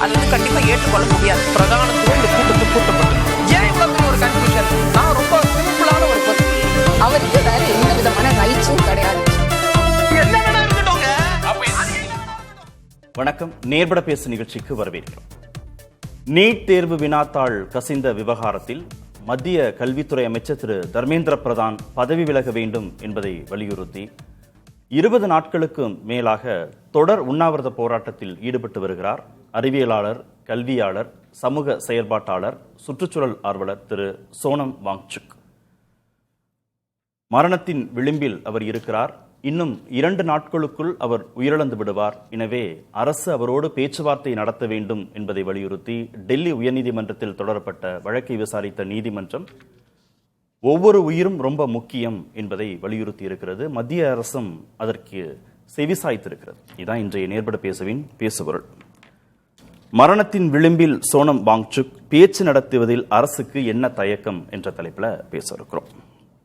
அது வந்து கண்டிப்பா ஏற்றுக்கொள்ள முடியாது. பிரதானத்துவம் இந்த கூட்டத்தை கூட்டப்பட்டது. ஏன் இவ்வளவு பெரிய ஒரு கன்ஃபியூஷன்? நான் ரொம்ப சிம்பிளான ஒரு பர்சன். அவருக்கு வேற எந்த விதமான ரைட்ஸும் கிடையாது. என்ன வேணா இருக்கட்டும்ங்க. வணக்கம். நேர்பட பேசு நிகழ்ச்சிக்கு வரவேற்கிறோம். நீட் தேர்வு வினாத்தாள் கசிந்த விவகாரத்தில் மத்திய கல்வித்துறை அமைச்சர் திரு தர்மேந்திர பிரதான் பதவி விலக வேண்டும் என்பதை வலியுறுத்தி 20 நாட்களுக்கு மேலாக தொடர் உண்ணாவிரத போராட்டத்தில் ஈடுபட்டு வருகிறார் அறிவியலாளர், கல்வியாளர், சமூக செயற்பாட்டாளர், சுற்றுச்சூழல் ஆர்வலர் திரு சோனம் வாங்சுக். மரணத்தின் விளிம்பில் அவர் இருக்கிறார். இன்னும் 2 நாட்களுக்குள் அவர் உயிரிழந்து விடுவார். எனவே அரசு அவரோடு பேச்சுவார்த்தை நடத்த வேண்டும் என்பதை வலியுறுத்தி டெல்லி உயர்நீதிமன்றத்தில் தொடரப்பட்ட வழக்கை விசாரித்த நீதிமன்றம் ஒவ்வொரு உயிரும் ரொம்ப முக்கியம் என்பதை வலியுறுத்தி இருக்கிறது. மத்திய அரசும் அதற்கு செவிசாய்த்திருக்கிறது. இதுதான் இன்றைய நேர்பட பேசுவின் பேசுபொருள். மரணத்தின் விளிம்பில் சோனம் வாங்சுக் பேச்சு நடத்துவதில் அரசுக்கு என்ன தயக்கம் என்ற தலைப்பில் பேச இருக்கிறோம்.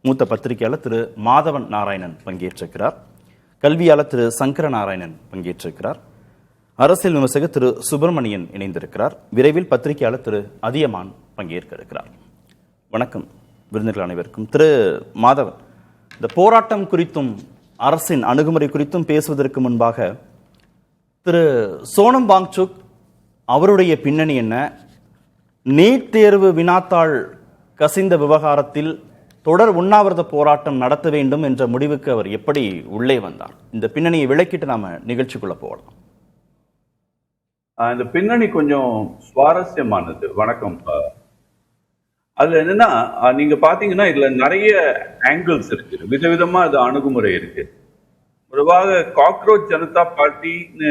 மூத்த பத்திரிகையாளர் திரு மாதவன் நாராயணன் பங்கேற்றிருக்கிறார். கல்வியாளர் திரு சங்கர நாராயணன் பங்கேற்றிருக்கிறார். அரசியல் விமர்சகர் திரு சுப்பிரமணியன் இணைந்திருக்கிறார். விரைவில் பத்திரிகையாளர் திரு அதியமான் பங்கேற்க இருக்கிறார். வணக்கம் விருந்தினர்கள் அனைவருக்கும். திரு மாதவன், இந்த போராட்டம் குறித்தும் அரசின் அணுகுமுறை குறித்தும் பேசுவதற்கு முன்பாக திரு சோனம் வாங்சுக் அவருடைய பின்னணி என்ன? நீட் தேர்வு வினாத்தாள் கசிந்த விவகாரத்தில் தொடர் உண்ணாவிரத போராட்டம் நடத்த வேண்டும் என்ற முடிவுக்கு அவர் எப்படி உள்ளே வந்தார்? இந்த பின்னணியை விளக்கிட்டு நாம நிகழ்ச்சிக்குள்ள போகலாம். இந்த பின்னணி கொஞ்சம் சுவாரஸ்யமானது. வணக்கம். அதுல என்னன்னா, நீங்க பாத்தீங்கன்னா இதுல நிறைய ஆங்கிள்ஸ் இருக்கு, விதவிதமா இது அணுகுமுறை இருக்கு. பொதுவாக காக்ரோச் ஜனதா பார்ட்டின்னு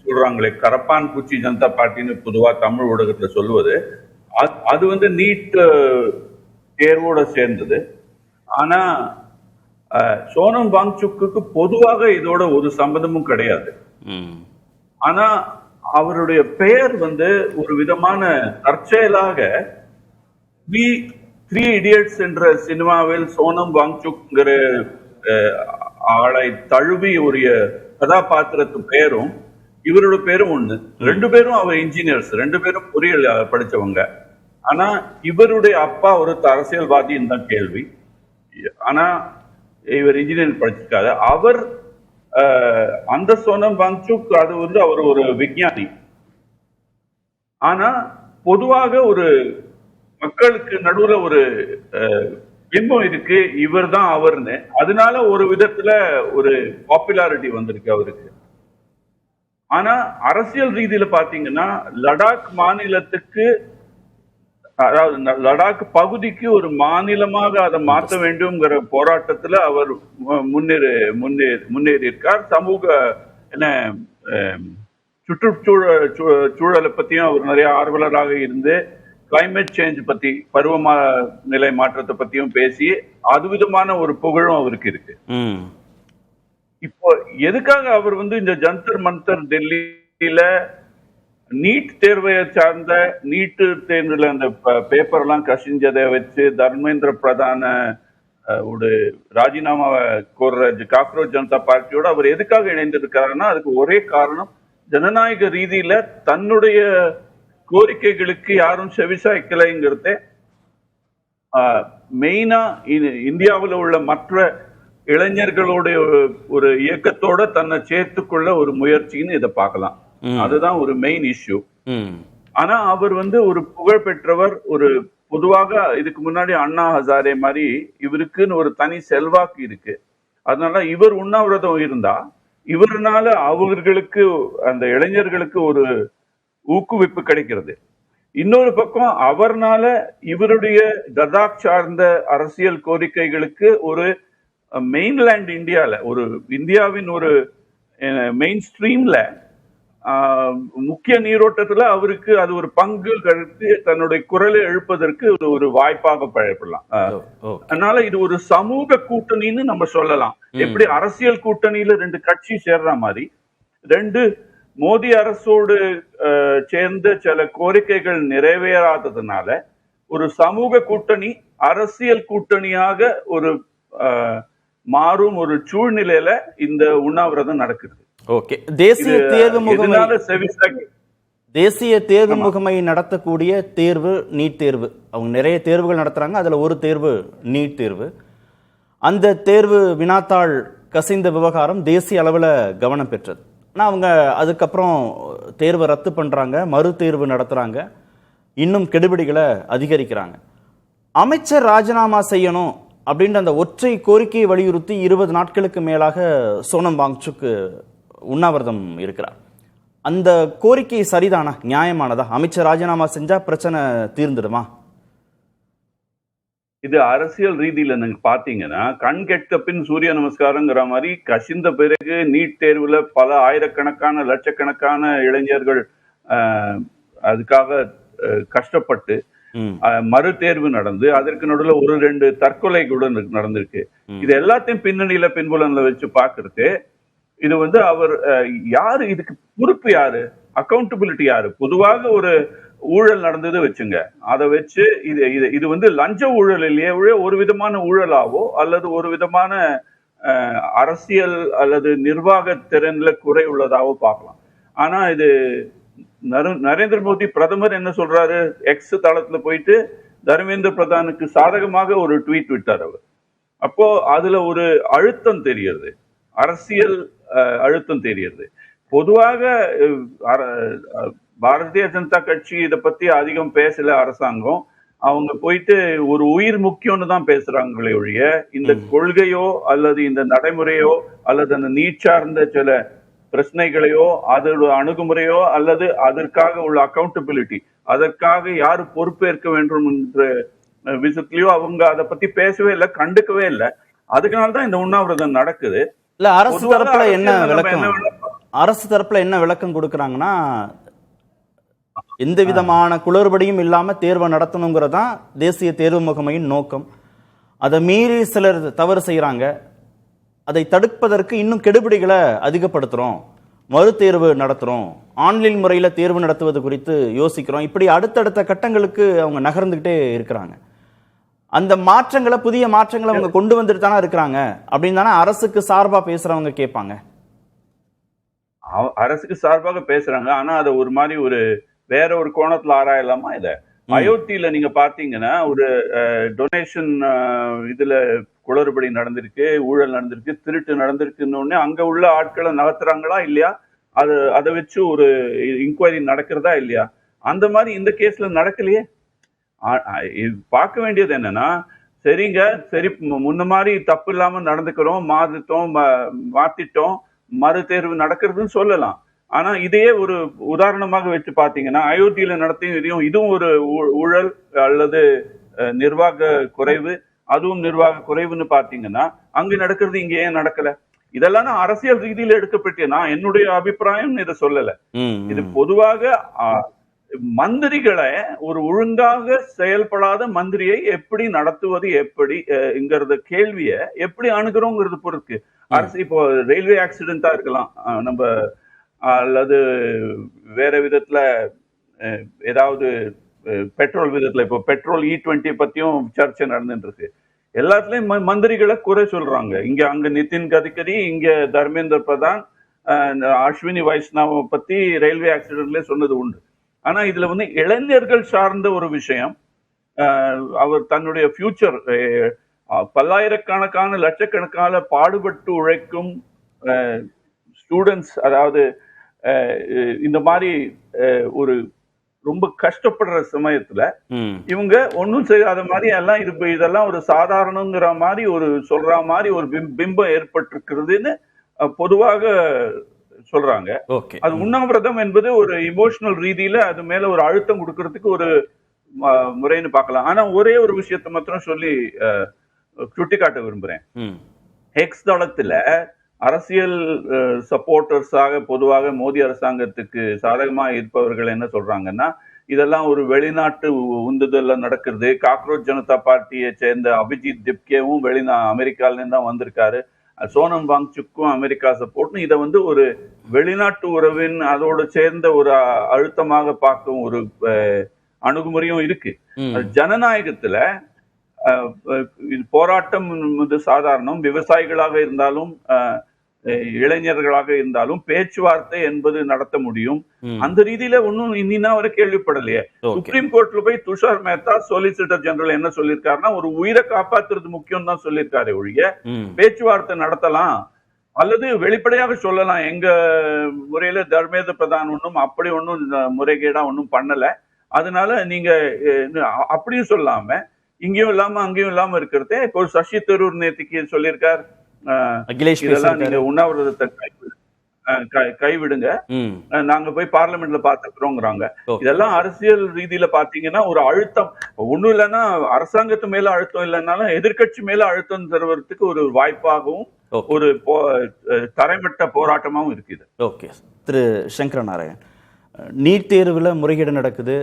சொல்றாங்களே, கரப்பான் பூச்சி ஜனதா பார்ட்டின்னு பொதுவா தமிழ் ஊடகத்துல சொல்லுவது, அது வந்து நீட் தேர்வோட சேர்ந்தது. ஆனா சோனம் வாங்சுக்கு பொதுவாக இதோட ஒரு சம்பந்தமும் கிடையாது. ஆனா அவருடைய பெயர் வந்து ஒரு விதமான தற்செயலாக த்ரீ இடியட்ஸ் என்ற சினிமாவில் சோனம் வாங்சுக்ங்கிற ஆளை தழுவி ஒரு கதாபாத்திரத்து பெயரும் இவரோட பேரும் ஒண்ணு. 2 பேரும் அவர் இன்ஜினியர்ஸ், 2 பேரும் பொறியியல் படிச்சவங்க. ஆனா இவருடைய அப்பா ஒரு அரசியல்வாதின்னு தான் கேள்வி. ஆனா இவர் இன்ஜினியரிங் படிச்சிருக்காரு. அவர் அந்த சோனம் வாங்சுக் அது வந்து அவர் ஒரு விஞ்ஞானி. ஆனா பொதுவாக ஒரு மக்களுக்கு நடுவுல ஒரு பிம்பம் இருக்கு, இவர் தான் அவர்னு. அதனால ஒரு விதத்துல ஒரு பாப்புலாரிட்டி வந்திருக்கு அவருக்கு. ஆனா அரசியல் ரீதியில பாத்தீங்கன்னா லடாக் மாநிலத்துக்கு, அதாவது லடாக் பகுதிக்கு ஒரு மாநிலமாக அதை மாற்ற வேண்டும்ங்கிற போராட்டத்துல அவர் முன்னேறி இருக்கார். சமூக சுற்றுச்சூழலை பத்தியும் அவர் நிறைய ஆர்வலராக இருந்து கிளைமேட் சேஞ்ச் பத்தி, பருவநிலை மாற்றத்தை பத்தியும் பேசி அது விதமான ஒரு புகழும் அவருக்கு இருக்கு. இப்போ எதுக்காக அவர் வந்து இந்த ஜந்தர் மந்தர் டெல்லியில நீட் தேர்வை சார்ந்த நீட்டு தேர்வுல அந்த பேப்பர் எல்லாம் கசிஞ்சதை வச்சு தர்மேந்திர பிரதான ஒரு ராஜினாமாவை கோர்ற காக்ரோச் ஜனதா பார்ட்டியோட அவர் எதுக்காக இணைந்திருக்காருன்னா, அதுக்கு ஒரே காரணம், ஜனநாயக ரீதியில தன்னுடைய கோரிக்கைகளுக்கு யாரும் செவிசாய்க்கலைங்கிறத மெயினா இந்தியாவில் உள்ள மற்ற இளைஞர்களுடைய ஒரு இயக்கத்தோட தன்னை சேர்த்துக்கொள்ள ஒரு முயற்சின்னு இதை பார்க்கலாம். அதுதான் ஒரு மெயின் இஷ்யூ. ஆனா அவர் வந்து ஒரு புகழ் பெற்றவர். ஒரு பொதுவாக இதுக்கு முன்னாடி அண்ணா ஹசாரே மாதிரி இவருக்குன்னு ஒரு தனி செல்வாக்கு இருக்கு. அதனால இவர் உண்ணாவிரதம் இருந்தா இவருனால அவர்களுக்கு, அந்த இளைஞர்களுக்கு ஒரு ஊக்குவிப்பு கிடைக்கிறது. இன்னொரு பக்கம் அவர்னால இவருடைய லடாக் சார்ந்த அரசியல் கோரிக்கைகளுக்கு ஒரு மெயின்லேண்ட் இந்தியால, ஒரு இந்தியாவின் ஒரு மெயின் ஸ்ட்ரீம்ல முக்கிய நீரோட்டத்துல அவருக்கு அது ஒரு பங்கு கழித்து தன்னுடைய குரலை எழுப்பதற்கு ஒரு வாய்ப்பாக பழப்படலாம். அதனால இது ஒரு சமூக கூட்டணின்னு நம்ம சொல்லலாம். எப்படி அரசியல் கூட்டணியில 2 கட்சி சேர்ற மாதிரி 2 மோடி அரசோடு சேர்ந்த சில கோரிக்கைகள் நிறைவேறாததுனால ஒரு சமூக கூட்டணி அரசியல் கூட்டணியாக ஒரு மாறும் ஒரு சூழ்நிலையில இந்த உண்ணாவிரதம் நடக்குது. ஓகே, தேசிய தேர்வு முகமை தேசிய தேர்வு முகமை நடத்தக்கூடிய தேர்வு நீட் தேர்வு. அவங்க நிறைய தேர்வுகள் நடத்துறாங்க, அதுல ஒரு தேர்வு நீட் தேர்வு. அந்த தேர்வு வினாத்தாள் கசிந்த விவகாரம் தேசிய அளவில் கவனம் பெற்றது. ஆனால் அவங்க அதுக்கப்புறம் தேர்வை ரத்து பண்றாங்க, மறு தேர்வு நடத்துறாங்க, இன்னும் கெடுபிடிகளை அதிகரிக்கிறாங்க. அமைச்சர் ராஜினாமா செய்யணும் அப்படின்ற அந்த ஒற்றை கோரிக்கையை வலியுறுத்தி 20 நாட்களுக்கு மேலாக சோனம் வாங்சுக் உண்ணாவிரதம் இருக்கிறார். அந்த கோரிக்கை சரிதானா, நியாயமானதா? அமைச்சர் ராஜினாமா செஞ்சா பிரச்சனை தீர்ந்துடுமா? இது அரசியல் ரீதியில நீங்க பாத்தீங்கன்னா கண் கெட்ட பின் சூரிய நமஸ்காரங்கிற மாதிரி கசிந்த பிறகு நீட் தேர்வுல பல ஆயிரக்கணக்கான லட்சக்கணக்கான இளைஞர்கள் அதுக்காக கஷ்டப்பட்டு மறு தேர்வு நடந்து அதற்கு நடுவில் 1-2 தற்கொலை கூட நடந்திருக்கு. இது எல்லாத்தையும் பின்னணியில பின்புலன்ல வச்சு பாக்குறது, இது வந்து அவர் யாரு, இதுக்கு பொறுப்பு யாரு, அக்கௌண்டபிலிட்டி யாரு? பொதுவாக ஒரு ஊழல் நடந்தது வச்சுங்க, அதை வச்சு இது வந்து லஞ்ச ஊழல் இல்லையே, ஒரு விதமான ஊழலாவோ அல்லது ஒரு விதமான அரசியல் அல்லது நிர்வாக திறன்ல குறை உள்ளதாவோ பார்க்கலாம். ஆனா இது நரேந்திர மோடி பிரதமர் என்ன சொல்றாரு, எக்ஸ் தளத்துல போயிட்டு தர்மேந்திர பிரதானுக்கு சாதகமாக ஒரு ட்வீட் விட்டார் அவர். அப்போ அதுல ஒரு அழுத்தம் தெரியுது, அரசியல் அழுத்தம் தெரியுது. பொதுவாக பாரதிய ஜனதா கட்சி இதை பத்தி அதிகம் பேசல அரசாங்கம். அவங்க போயிட்டு ஒரு உயிர் முக்கியம்னு தான் பேசுறாங்களே ஒழிய இந்த கொள்கையோ அல்லது இந்த நடைமுறையோ அல்லது அந்த நீட் சார்ந்த சில பிரச்சனைகளையோ அதோட அணுகுமுறையோ அல்லது அதற்காக உள்ள அக்கௌண்டபிலிட்டி, அதற்காக யாரு பொறுப்பேற்க வேண்டும் என்ற விஷயத்திலயோ அவங்க அதை பத்தி பேசவே இல்லை, கண்டுக்கவே இல்லை. அதுக்குனால்தான் இந்த உண்ணாவிரதம் நடக்குது. இல்ல அரசு தரப்புல என்ன விளக்கம், அரசு தரப்புல என்ன விளக்கம் கொடுக்கறாங்கன்னா, எந்த விதமான குளறுபடியும் இல்லாம தேர்வை நடத்தணுங்கிறதான் தேசிய தேர்வு முகமையின் நோக்கம். அதை மீறி சிலர் தவறு செய்யறாங்க, அதை தடுப்பதற்கு இன்னும் கெடுபிடிகளை அதிகப்படுத்துறோம், மறு தேர்வு நடத்துறோம், ஆன்லைன் முறையில் தேர்வு நடத்துவது குறித்து யோசிக்கிறோம், இப்படி அடுத்தடுத்த கட்டங்களுக்கு அவங்க நகர்ந்துகிட்டே இருக்கிறாங்க. அந்த மாற்றங்களை, புதிய மாற்றங்களை அவங்க கொண்டு வந்துட்டு தானே இருக்கிறாங்க அப்படின்னு தானே அரசுக்கு சார்பா பேசுறவங்க கேட்பாங்க. அரசுக்கு சார்பாக பேசுறாங்க, ஆனா அதை ஒரு மாதிரி ஒரு வேற ஒரு கோணத்துல ஆராயலாமா? இத அயோத்தியில நீங்க பாத்தீங்கன்னா ஒரு டொனேஷன் இதுல குளறுபடி நடந்திருக்கு, ஊழல் நடந்திருக்கு, திருட்டு நடந்திருக்குன்னு அங்க உள்ள ஆட்களை நகர்த்துறாங்களா இல்லையா? அதை வச்சு ஒரு இன்கொயரி நடக்கிறதா இல்லையா? அந்த மாதிரி இந்த கேஸ்ல நடக்கலையே. பார்க்க வேண்டியது என்னன்னா, சரிங்க, சரி முன்ன மாதிரி தப்பு இல்லாம நடந்துக்கிறோம், மாத்திட்டோம், மறு தேர்வு நடக்கிறதுன்னு சொல்லலாம். ஆனா இதையே ஒரு உதாரணமாக வச்சு பாத்தீங்கன்னா அயோத்தியில நடத்தியும் இதுவும் ஒரு ஊழல் அல்லது நிர்வாக குறைவு, அதுவும் நிர்வாக குறைவுன்னு பாத்தீங்கன்னா அங்க நடக்கிறது இங்க ஏன் நடக்கல? இதெல்லாம் அரசியல் ரீதியில எடுக்கப்பட்டு நான் என்னுடைய அபிப்பிராயம் இதை சொல்லல. இது பொதுவாக மந்திரிகளை, ஒரு ஒழுங்காக செயல்படாத மந்திரியை எப்படி நடத்துவது, எப்படிங்கிறத கேள்விய எப்படி அணுகிறோங்கிறது பொறுத்து. அரசு இப்போ ரயில்வே ஆக்சிடென்டா இருக்கலாம், நம்ம அல்லது வேற விதத்துல ஏதாவது பெட்ரோல் விதத்துல, இப்போ பெட்ரோல் E20 பத்தியும் சர்ச்சை நடந்துட்டு இருக்கு. எல்லாத்துலயும் மந்திரிகளை குறை சொல்றாங்க. இங்க அங்க நிதின் கட்கரி, இங்க தர்மேந்திர பிரதான், அஸ்வினி வைஷ்ணவ பத்தி ரயில்வே ஆக்சிடென்ட்ல சொன்னது உண்டு. ஆனா இதுல வந்து இளைஞர்கள் சார்ந்த ஒரு விஷயம், அவர் தன்னுடைய ஃபியூச்சர், பல்லாயிரக்கணக்கான லட்சக்கணக்கான பாடுபட்டு உழைக்கும் ஸ்டூடெண்ட்ஸ், அதாவது இந்த மாதிரி ஒரு ரொம்ப கஷ்டப்படுற சமயத்துல இவங்க ஒன்னும் செய்யாத மாதிரி எல்லாம் இதெல்லாம் ஒரு சாதாரணங்கிற மாதிரி ஒரு சொல்ற மாதிரி ஒரு பிம்பம் ஏற்பட்டிருக்கிறதுன்னு பொதுவாக சொல்றாங்க. அது உண்ணாவிரதம் என்பது ஒரு இமோஷனல் ரீதியில அது மேல ஒரு அழுத்தம் கொடுக்கறதுக்கு ஒரு முறைன்னு பார்க்கலாம். ஆனா ஒரே ஒரு விஷயத்தை மாத்திரம் சொல்லி சுட்டிக்காட்ட விரும்புறேன். எக்ஸ் தளத்துல அரசியல் சப்போர்ட்டர்ஸாக பொதுவாக மோடி அரசாங்கத்துக்கு சாதகமா இருப்பவர்கள் என்ன சொல்றாங்கன்னா, இதெல்லாம் ஒரு வெளிநாட்டு உந்துதல்ல நடக்கிறது. காக்ரோச் ஜனதா பார்ட்டியை சேர்ந்த அபிஜித் திப்கேவும் அமெரிக்கால தான் வந்திருக்காரு, சோனம் வாங்சுக்கும் அமெரிக்கா சப்போர்ட்னு இதை வந்து ஒரு வெளிநாட்டு உறவின் அதோடு சேர்ந்த ஒரு அழுத்தமாக பார்க்கும் ஒரு அணுகுமுறையும் இருக்கு. ஜனநாயகத்துல போராட்டம் சாதாரணம். விவசாயிகளாக இருந்தாலும் இளைஞர்களாக இருந்தாலும் பேச்சுவார்த்தை என்பது நடத்த முடியும். அந்த ரீதியில ஒன்னும் இன்னும் வரை கேள்விப்படலையே. சுப்ரீம் கோர்ட்ல போய் துஷார் மேத்தா சொலிசிட்டர் ஜெனரல் என்ன சொல்லியிருக்காருன்னா, ஒரு உயிரை காப்பாத்துறது முக்கியம் தான் சொல்லியிருக்காரு ஒழிய பேச்சுவார்த்தை நடத்தலாம் அல்லது வெளிப்படையாக சொல்லலாம், எங்க முறையில தர்மேந்திர பிரதான் ஒன்றும் அப்படி ஒன்றும் முறைகேடா ஒன்றும் பண்ணல, அதனால நீங்க அப்படியும் சொல்லாம இங்கேயும் இல்லாம அங்கேயும் இல்லாம இருக்கிறதே. இப்போ சசி தரூர் நேற்றுக்கு சொல்லியிருக்கார், இதெல்லாம் நீங்க உண்ணாவிரதத்தை கைவிடுங்க, நாங்க போய் பார்லிமெண்ட்ல பாத்துக்கிறோங்கிறாங்க. இதெல்லாம் அரசியல் ரீதியில பாத்தீங்கன்னா ஒரு அழுத்தம் ஒண்ணும் இல்லைன்னா அரசாங்கத்து மேல அழுத்தம் இல்லைன்னாலும் எதிர்கட்சி மேல அழுத்தம் தருவதற்கு ஒரு வாய்ப்பாகவும் ஒரு தரைமட்ட போராட்டமாகவும் இருக்குது. ஓகே திரு சங்கர நாராயண், நீட் தேர்வுல முறைகேடு நடக்குது,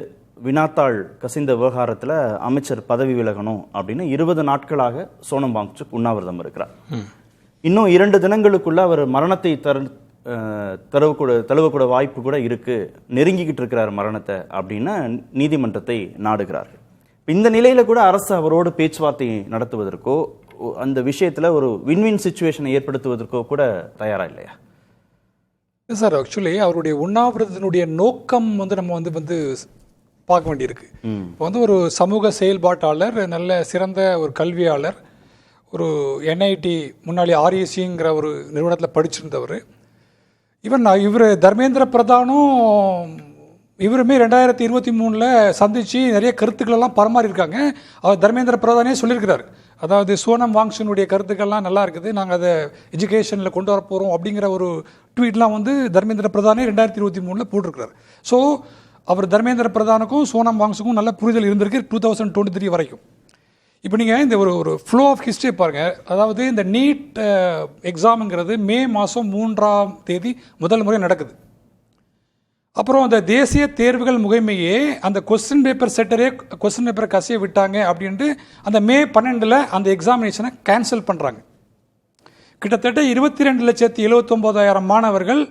வினாத்தாள் கசிந்த விவகாரத்துல அமைச்சர் பதவி விலகணும் அப்படின்னு 20 நாட்களாக சோனம் வாங்சுக் உண்ணாவிரதம் இருக்கிறார். இன்னும் 2 தினங்களுக்குள்ள அவர் மரணத்தை தழுவக்கூட வாய்ப்பு கூட இருக்கு, நெருங்கிக்கிட்டு இருக்கிறார் மரணத்தை அப்படின்னு நீதிமன்றத்தை நாடுகிறார்கள். இந்த நிலையில கூட அரசு அவரோடு பேச்சுவார்த்தை நடத்துவதற்கோ அந்த விஷயத்துல ஒரு வின்வின் சிச்சுவேஷனை ஏற்படுத்துவதற்கோ கூட தயாரா இல்லையா? சார், ஆக்சுவலி அவருடைய உண்ணாவிரதத்தினுடைய நோக்கம் நம்ம வந்து பார்க்க வேண்டியிருக்கு. இப்போ ஒரு சமூக செயல்பாட்டாளர், நல்ல சிறந்த ஒரு கல்வியாளர், ஒரு NIT முன்னாடி RECங்கிற ஒரு நிறுவனத்தில் படிச்சிருந்தவர். இவர் தர்மேந்திர பிரதானும் இவருமே 2023 சந்திச்சு நிறைய கருத்துக்களெல்லாம் பரமாறியிருக்காங்க. அவர் தர்மேந்திர பிரதானே சொல்லியிருக்கிறார், அதாவது சோனம் வாங்சுனுடைய கருத்துக்கள்லாம் நல்லா இருக்குது, நாங்கள் அதை எஜுகேஷனில் கொண்டு வர போகிறோம் அப்படிங்கிற ஒரு ட்வீட்லாம் தர்மேந்திர பிரதானே 2023 போட்டிருக்கிறார். ஸோ அவர் தர்மேந்திர பிரதானுக்கும் சோனம் வாங்சுக்கும் நல்ல புரிதல் இருந்திருக்கு 2023 வரைக்கும். இப்போ நீங்கள் இந்த ஒரு ஃப்ளோ ஆஃப் ஹிஸ்ட்ரி பாருங்கள். அதாவது இந்த நீட் எக்ஸாமுங்கிறது மே மாதம் 3ஆம் தேதி முதல் முறை நடக்குது. அப்புறம் அந்த தேசிய தேர்வுகள் முகமையே அந்த கொஸ்டின் பேப்பர் செட்டரே கொஸ்டின் பேப்பரை கசிய விட்டாங்க அப்படின்ட்டு அந்த மே 12 அந்த எக்ஸாமினேஷனை கேன்சல் பண்ணுறாங்க. கிட்டத்தட்ட 22,79,000 மாணவர்கள்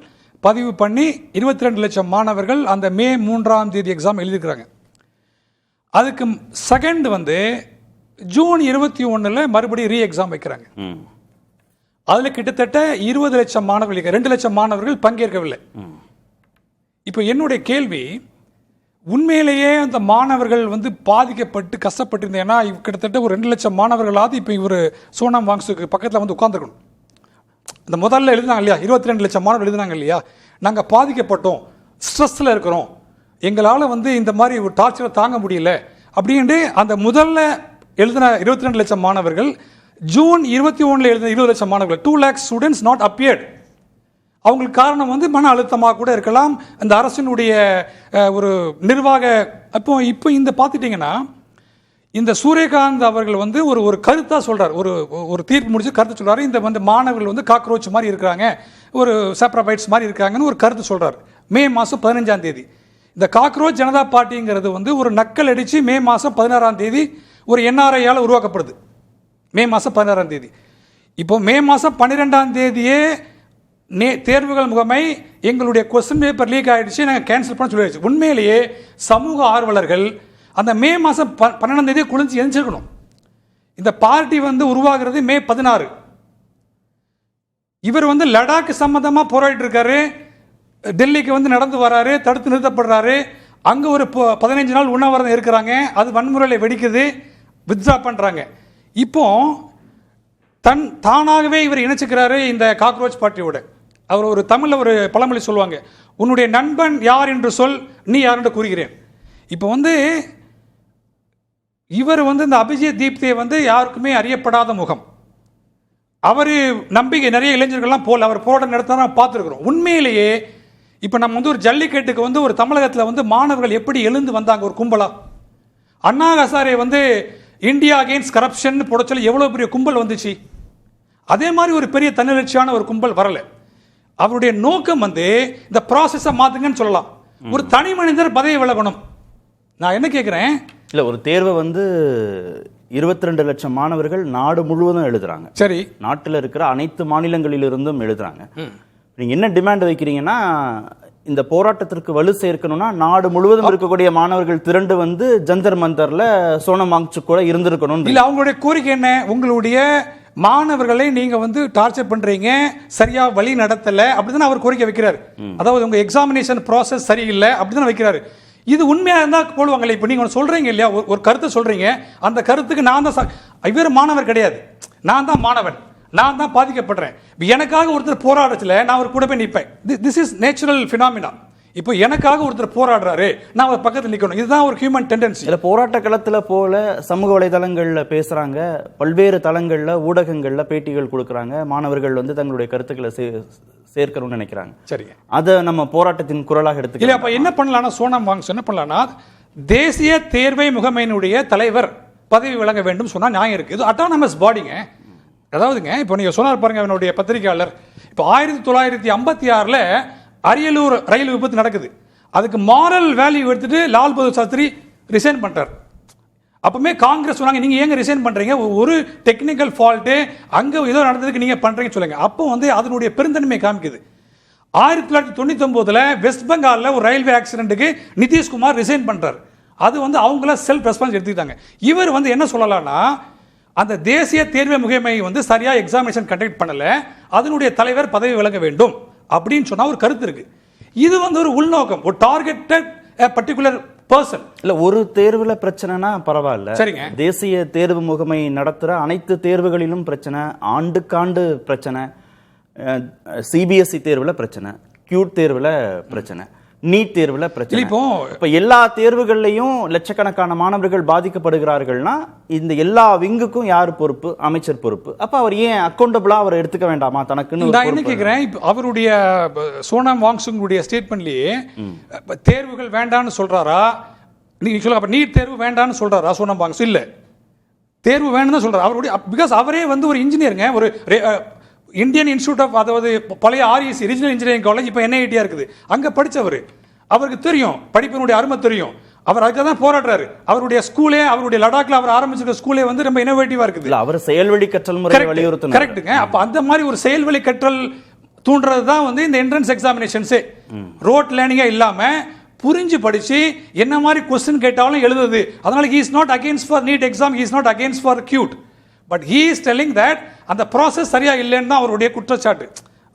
பதிவு பண்ணி 22 லட்சம் மாணவர்கள் அந்த மே 3ஆம் தேதி எக்ஸாம் எழுதியிருக்கிறாங்க. அதுக்கு செகண்ட் ஜூன் 21 மறுபடியும் ரீ எக்ஸாம் வைக்கிறாங்க. அதில் கிட்டத்தட்ட 20 லட்சம் மாணவர்கள், 2 லட்சம் மாணவர்கள் பங்கேற்கவில்லை. இப்போ என்னுடைய கேள்வி, உண்மையிலேயே அந்த மாணவர்கள் பாதிக்கப்பட்டு கஷ்டப்பட்டிருந்தேன்னா கிட்டத்தட்ட ஒரு 2 லட்சம் மாணவர்களாவது இப்போ இவர் சோனம் வாங்சுக்கு பக்கத்தில் உட்காந்துருக்கணும். இந்த முதல்ல எழுதினாங்க இல்லையா, 22 லட்சம் மாணவர்கள் எழுதினாங்க இல்லையா, நாங்கள் பாதிக்கப்பட்டோம், ஸ்ட்ரெஸ்ஸில் இருக்கிறோம், எங்களால் இந்த மாதிரி ஒரு டார்ச்சரை தாங்க முடியல அப்படின்ட்டு அந்த முதல்ல எழுதின 22 லட்சம் மாணவர்கள் ஜூன் 21 எழுதின 20 லட்சம் மாணவர்கள் 2 lakh ஸ்டூடெண்ட்ஸ் நாட் அப்பியர்ட். அவங்களுக்கு காரணம் மன அழுத்தமாக கூட இருக்கலாம், அந்த அரசினுடைய ஒரு நிர்வாக. இப்போ இந்த பார்த்துட்டிங்கன்னா இந்த சூரியகாந்த் அவர்கள் ஒரு கருத்தாக சொல்கிறார், ஒரு தீர்ப்பு முடிச்சு கருத்து சொல்கிறார், இந்த மாணவர்கள் காக்ரோச் மாதிரி இருக்கிறாங்க, ஒரு சாப்ரபைட்ஸ் மாதிரி இருக்காங்கன்னு ஒரு கருத்து சொல்கிறார். மே மாதம் 15ஆம் தேதி இந்த காக்ரோச் ஜனதா பார்ட்டிங்கிறது ஒரு நக்கல் அடித்து மே மாதம் 16ஆம் தேதி ஒரு NRIயால் உருவாக்கப்படுது. மே மாதம் 16ஆம் தேதி. இப்போ மே மாதம் 12ஆம் தேதியே தேர்வுகள் முகமை எங்களுடைய கொஸ்டின் பேப்பர் லீக் ஆகிடுச்சு, நாங்கள் கேன்சல் பண்ண சொல்லிடுச்சு. உண்மையிலேயே சமூக ஆர்வலர்கள் அந்த மே மாதம் 12ஆம் தேதியை குளிச்சு எந்திரிக்கணும். இந்த பார்ட்டி உருவாகிறது மே 16. இவர் லடாக் சம்பந்தமாக போராடிட்டு இருக்காரு, டெல்லிக்கு நடந்து வராரு, தடுத்து நிறுத்தப்படுறாரு, அங்கே ஒரு 15 நாள் உண்ணாவிரதம் இருக்கிறாங்க, அது வன்முறையில் வெடிக்குது, வித்ட்ரா பண்ணுறாங்க. இப்போ தானாகவே இவர் இணைச்சிக்கிறாரு இந்த காக்ரோச் பார்ட்டியோட. அவர் ஒரு தமிழில் ஒரு பழமொழி சொல்லுவாங்க, உன்னுடைய நண்பன் யார் என்று சொல், நீ யார் என்று கூறுகிறேன். இப்போ இவர் இந்த அபிஜித் தீப்தியை யாருக்குமே அறியப்படாத முகம். அவர் நம்பிக்கை நிறைய இளைஞர்கள்லாம் போல் அவர் போராட்டம் நடத்த பார்த்துருக்குறோம். உண்மையிலேயே இப்போ நம்ம ஒரு ஜல்லிக்கட்டுக்கு ஒரு தமிழகத்தில் மாணவர்கள் எப்படி எழுந்து வந்தாங்க ஒரு கும்பலா. Anna Hazare India against corruption போட சொல்லி எவ்வளோ பெரிய கும்பல் வந்துச்சு. அதே மாதிரி ஒரு பெரிய தன்னெழுச்சியான ஒரு கும்பல் வரல. அவருடைய நோக்கம் இந்த ப்ராசஸை மாத்துங்கன்னு சொல்லலாம். ஒரு தனி மனிதர் பதவி விலகணும். நான் என்ன கேட்குறேன், இல்ல ஒரு தேர்வை 22 லட்சம் மாணவர்கள் நாடு முழுவதும் எழுதுறாங்க. சரி, நாட்டில் இருக்கிற அனைத்து மாநிலங்களிலிருந்தும் எழுதுறாங்க. நீங்க என்ன டிமாண்ட் வைக்கிறீங்கன்னா, இந்த போராட்டத்திற்கு வலு சேர்க்கணும்னா நாடு முழுவதும் இருக்கக்கூடிய மாணவர்கள் திரண்டு ஜந்தர் மந்தர்ல சோனம் வாங்சுக் கூட இருந்திருக்கணும். இல்ல அவங்களுடைய கோரிக்கை என்ன, உங்களுடைய மாணவர்களை நீங்க வந்து டார்ச்சர் பண்றீங்க, சரியா வழி நடத்தல அப்படிதான் அவர் கோரிக்கை வைக்கிறாரு. அதாவது உங்க எக்ஸாமினேஷன் ப்ராசஸ் சரியில்லை அப்படிதான் வைக்கிறாரு. இது உண்மையா இருந்தா போடுவாங்கல்ல. இப்போ நீங்க சொல்றீங்க இல்லையா, ஒரு கருத்தை சொல்றீங்க, அந்த கருத்துக்கு நான் தான் இவர் மாணவர் கிடையாது, நான் தான் மாணவன், நான் தான் பாதிக்கப்படுறேன். எனக்காக ஒருத்தர் போராடத்துல நான் அவர் கூட போய் நிற்பேன். This is natural phenomena. இப்போ எனக்காக ஒருத்தர் போராடுறாரு, நான் அவர் பக்கத்தில் நிற்கணும். இதுதான் ஒரு ஹியூமன் டெண்டன்சி. இல்ல போராட்ட களத்துல போல சமூக வலைதளங்கள்ல பேசுறாங்க, பல்வேறு தளங்கள்ல ஊடகங்கள்ல பேட்டிகள் கொடுக்கறாங்க, மாணவர்கள் வந்து தங்களுடைய கருத்துக்களை சேர்க்கணும்னு நினைக்கிறாங்க. சரிங்க, அதை நம்ம போராட்டத்தின் குரலாக எடுத்துக்கலாம். இல்ல அப்ப என்ன பண்ணலாம்னா, சோனம் வாங்ஸ் என்ன பண்ணலாம்னா, தேசிய தேர்வை முகமையினுடைய தலைவர் பதவி வழங்க வேண்டும் சொன்னா நியாயம் இருக்கு. இது அட்டானமஸ் பாடிங்க. அதாவதுங்க, இப்போ நீங்க சொன்னார் பாருங்க அவனுடைய பத்திரிகையாளர், இப்போ 1956ல் அரியலூர் ரயில் விபத்து நடக்குது. அதுக்கு மாரல் வேல்யூ எடுத்துட்டு லால் பகதூர் சாஸ்திரி ரிசைன் பண்றார். அப்பவுமே காங்கிரஸ் சொன்னாங்க, நீங்க ஏங்க ரிசைன் பண்றீங்க, ஒரு டெக்னிக்கல் ஃபால்ட்டு அங்க ஏதோ நடந்ததுக்கு நீங்க பண்றீங்கன்னு சொல்லுங்க. அப்போ வந்து அதனுடைய பெருந்தன்மை காமிக்குது. 1999ல் வெஸ்ட் பெங்கால்ல ஒரு ரயில்வே ஆக்சிடென்ட்டுக்கு நிதிஷ்குமார் ரிசைன் பண்றார். அது வந்து அவங்கள செல்ஃப் ரெஸ்பான்ஸ் எடுத்துக்கிட்டாங்க. இவர் வந்து என்ன சொல்லலாம்னா, அந்த தேசிய தேர்வு முகமை வந்து சரியா எக்ஸாமினேஷன் கண்டக்ட் பண்ணல, அதனுடைய தலைவர் பதவி விலக வேண்டும் அப்படின்னு சொன்னா ஒரு கருத்து இருக்கு. இது வந்து ஒரு உள்நோக்கம், ஒரு டார்கெட்டட் பர்டிகுலர் பர்சன். இல்ல ஒரு தேர்வுல பிரச்சனைனா பரவாயில்ல, சரிங்க, தேசிய தேர்வு முகமை நடத்துற அனைத்து தேர்வுகளிலும் பிரச்சனை, ஆண்டுக்காண்டு பிரச்சனை, சிபிஎஸ்இ தேர்வுல பிரச்சனை, கியூட் தேர்வுல பிரச்சனை, நீட் தேர்வுல பிரச்சனை. இப்போ எல்லா தேர்வுகள்லையும் லட்சக்கணக்கான மாணவர்கள் பாதிக்கப்படுகிறார்கள்னா இந்த எல்லா விங்குக்கும் யார் பொறுப்பு? அமைச்சர் பொறுப்பு. அப்ப அவர் ஏன் அக்கௌண்டபிளா அவர் எடுத்துக்க வேண்டாமா தனக்குன்னு? நான் என்ன கேட்கிறேன், அவருடைய சோனம் வாங்சுடைய ஸ்டேட்மெண்ட்லயே தேர்வுகள் வேண்டான்னு சொல்றாரா? நீங்க சொல்லுங்க, அப்ப நீட் தேர்வு வேண்டான்னு சொல்றாரா சோனம் வாங்சு? இல்ல, தேர்வு வேணும்னு தான் சொல்றாரு. அவருடைய பிகாஸ் அவரே வந்து ஒரு இன்ஜினியருங்க, ஒரு இந்தியன் இன்ஸ்டியூட் ஆஃப், அதாவது பழைய ஆர்இசி ரீஜனல் இன்ஜினியரிங் காலேஜ், இப்போ என்ஐடியா இருக்குது, அங்கே படித்தவர், அவருக்கு தெரியும் படிப்பினுடைய அருமை தெரியும். அவர் அதுக்காக தான் போராடுறாரு. அவருடைய ஸ்கூலே, அவருடைய லடாக்ல அவர் ஆரம்பிச்சிருக்க ஸ்கூலே வந்து ரொம்ப இனோவேட்டிவா இருக்குது. அவர் செயல்வழி கற்றல் முறை வலியுறுத்தணும். கரெக்ட்டுங்க. அப்போ அந்த மாதிரி ஒரு செயல்வழி கற்றல் தூண்டுறது தான் வந்து இந்த என்ட்ரன்ஸ் எக்ஸாமினேஷன்ஸே. ரோட் லேர்னிங்கா இல்லாம புரிஞ்சு படிச்சு என்ன மாதிரி கொஸ்டின் கேட்டாலும் எழுதுது. அதனால he is not against for NEET exam, he is not against for CUET, but he is telling that அந்த ப்ராசஸ் சரியா இல்லைன்னு தான் அவருடைய குற்றச்சாட்டு.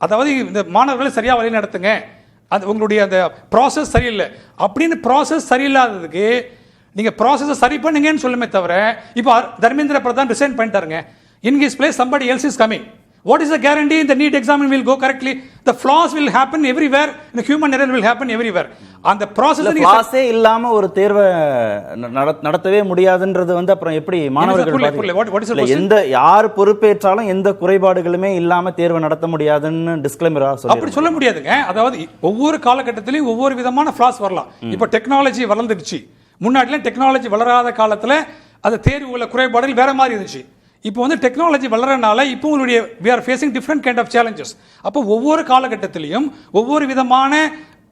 அதாவது இந்த மாணவர்களை சரியா வழி நடத்துங்க, அது உங்களுடைய அந்த ப்ராசஸ் சரியில்லை அப்படின்னு. ப்ராசஸ் சரியில்லாததுக்கு நீங்க ப்ராசஸை சரி பண்ணுங்கன்னு சொல்லுமே தவிர, இப்போ தர்மேந்திர பிரதான் ரிசைன் பண்ணிட்டாருங்க. In his place somebody else is coming. What is the guarantee the NEET exam will go correctly? The flaws will happen everywhere, the human error will happen everywhere. அந்த process ஃப்ளாஸே இல்லாம ஒரு தேர்வை நடத்தவே முடியாதுன்றது வந்து அப்புறம் எப்படி மாணவர்கள் எந்த யார் பொறுப்பேற்றாலும் எந்த குறைபாடுகளுமே இல்லாம தேர்வை நடத்த முடியாதுன்னு டிஸ்க்ளைமரா சொல்லி அப்படி சொல்ல முடியாதுங்க. அதாவது ஒவ்வொரு காலகட்டத்திலையும் ஒவ்வொரு விதமான ஃப்ளாஸ் வரலாம். இப்போ டெக்னாலஜி வளர்ந்துடுச்சு. முன்னாடிலாம் டெக்னாலஜி வளராத காலத்துல அந்த தேர்வுல குறைபாடுகள் வேற மாதிரி இருந்துச்சு. இப்போ வந்து டெக்னாலஜி வளரனால இப்போ உங்களுடைய we are facing different kind of challenges. அப்போ ஒவ்வொரு காலகட்டத்திலையும் ஒவ்வொரு விதமான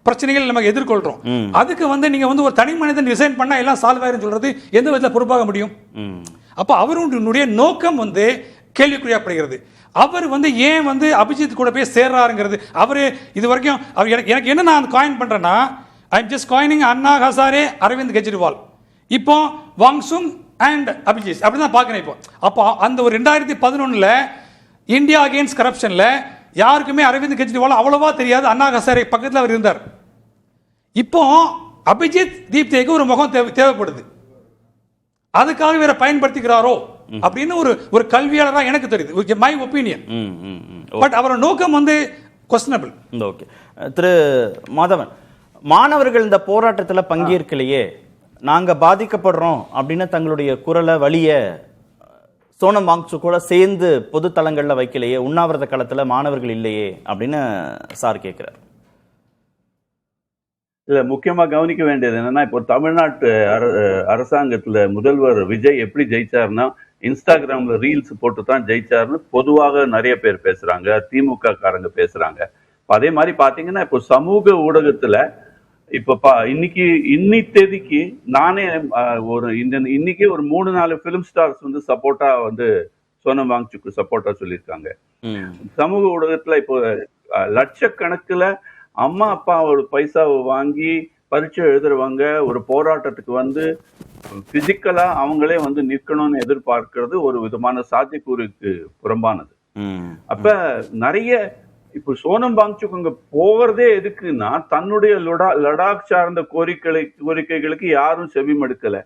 பிரச்சனைகள் நம்ம எதிர்கொள்றோம். அதுக்கு வந்து நீங்க வந்து ஒரு தனி மனிதன் ரிசைன் பண்ணா எல்லாம் சால்வ் ஆயிரும் சொல்றது எந்த விதத்துல பொறுப்பாக முடியும்? அப்ப அவருடைய நோக்கம் வந்து கேள்விக்குறியாப்படுகிறது. அவர் வந்து ஏன் வந்து அபிஜித் கூட போய் சேர்றாருங்கிறது, அவரு இது வரைக்கும் அவர் எனக்கு என்ன நான் காயின் பண்றேன்னா, I am just coining Anna Hazare, Aravind Kejriwal, இப்போ வாங்சுங் அண்ட் அபிஜித் அப்படிதான் பார்க்கிறேன். இப்போ அப்போ அந்த ஒரு 2011ல் இந்தியா அகெயின்ஸ்ட் கரப்ஷன்ல யாருக்குமே அரவிந்த் கெஜ்ரிவால் அவ்வளவா தெரியாது, அண்ணா ஹசாரே பக்கத்தில் அவர் இருந்தார். இப்போ அபிஜித் தீப்தேக்கு ஒரு முகம் தேவைப்படுது, அதுக்காக வேற பயன்படுத்திக்கிறாரோ அப்படின்னு ஒரு கல்வியாளரா எனக்கு தெரியுது, மை ஒப்பீனியன். பட் அவரோட நோக்கம் வந்து கொஸ்டினபிள். ஓகே திரு மாதவன், மாணவர்கள் இந்த போராட்டத்தில் பங்கேற்கலையே, நாங்க பாதிக்கப்படுறோம் அப்படின்னு தங்களுடைய குரலை வலிய சோனம் வாங்சு கூட சேர்ந்து பொது தளங்கள்ல வைக்கலையே, உண்ணாவிரத காலத்துல மாணவர்கள் இல்லையே அப்படின்னு சார் கேட்கிறார். இல்ல, முக்கியமா கவனிக்க வேண்டியது என்னன்னா, இப்போ தமிழ்நாட்டு அரசாங்கத்துல முதல்வர் விஜய் எப்படி ஜெயிச்சாருன்னா, இன்ஸ்டாகிராம்ல ரீல்ஸ் போட்டு தான் ஜெயிச்சாருன்னு பொதுவாக நிறைய பேர் பேசுறாங்க, திமுக காரங்க பேசுறாங்க. அதே மாதிரி பாத்தீங்கன்னா இப்போ சமூக ஊடகத்துல இப்ப இன்னி தேதிக்கு நானே இன்னைக்கு ஒரு 3-4 பிலிம் ஸ்டார்ஸ் வந்து சப்போர்ட்டா வந்து சோனம் வாங்சுக்கு சப்போர்ட்டா சொல்லியிருக்காங்க. சமூக ஊடகத்துல இப்போ லட்சக்கணக்குல அம்மா அப்பா ஒரு பைசாவை வாங்கி பரீட்சை எழுதுறவங்க ஒரு போராட்டத்துக்கு வந்து பிசிக்கலா அவங்களே வந்து நிற்கணும்னு எதிர்பார்க்கிறது ஒரு விதமான சாத்தியக்கூறுக்கு புறம்பானது. அப்ப நிறைய இப்ப சோனம் வாங்சுக் அங்க போகிறதே எதுக்குன்னா தன்னுடைய லடாக் சார்ந்த கோரிக்கைகளுக்கு யாரும் செவி மடுக்கல.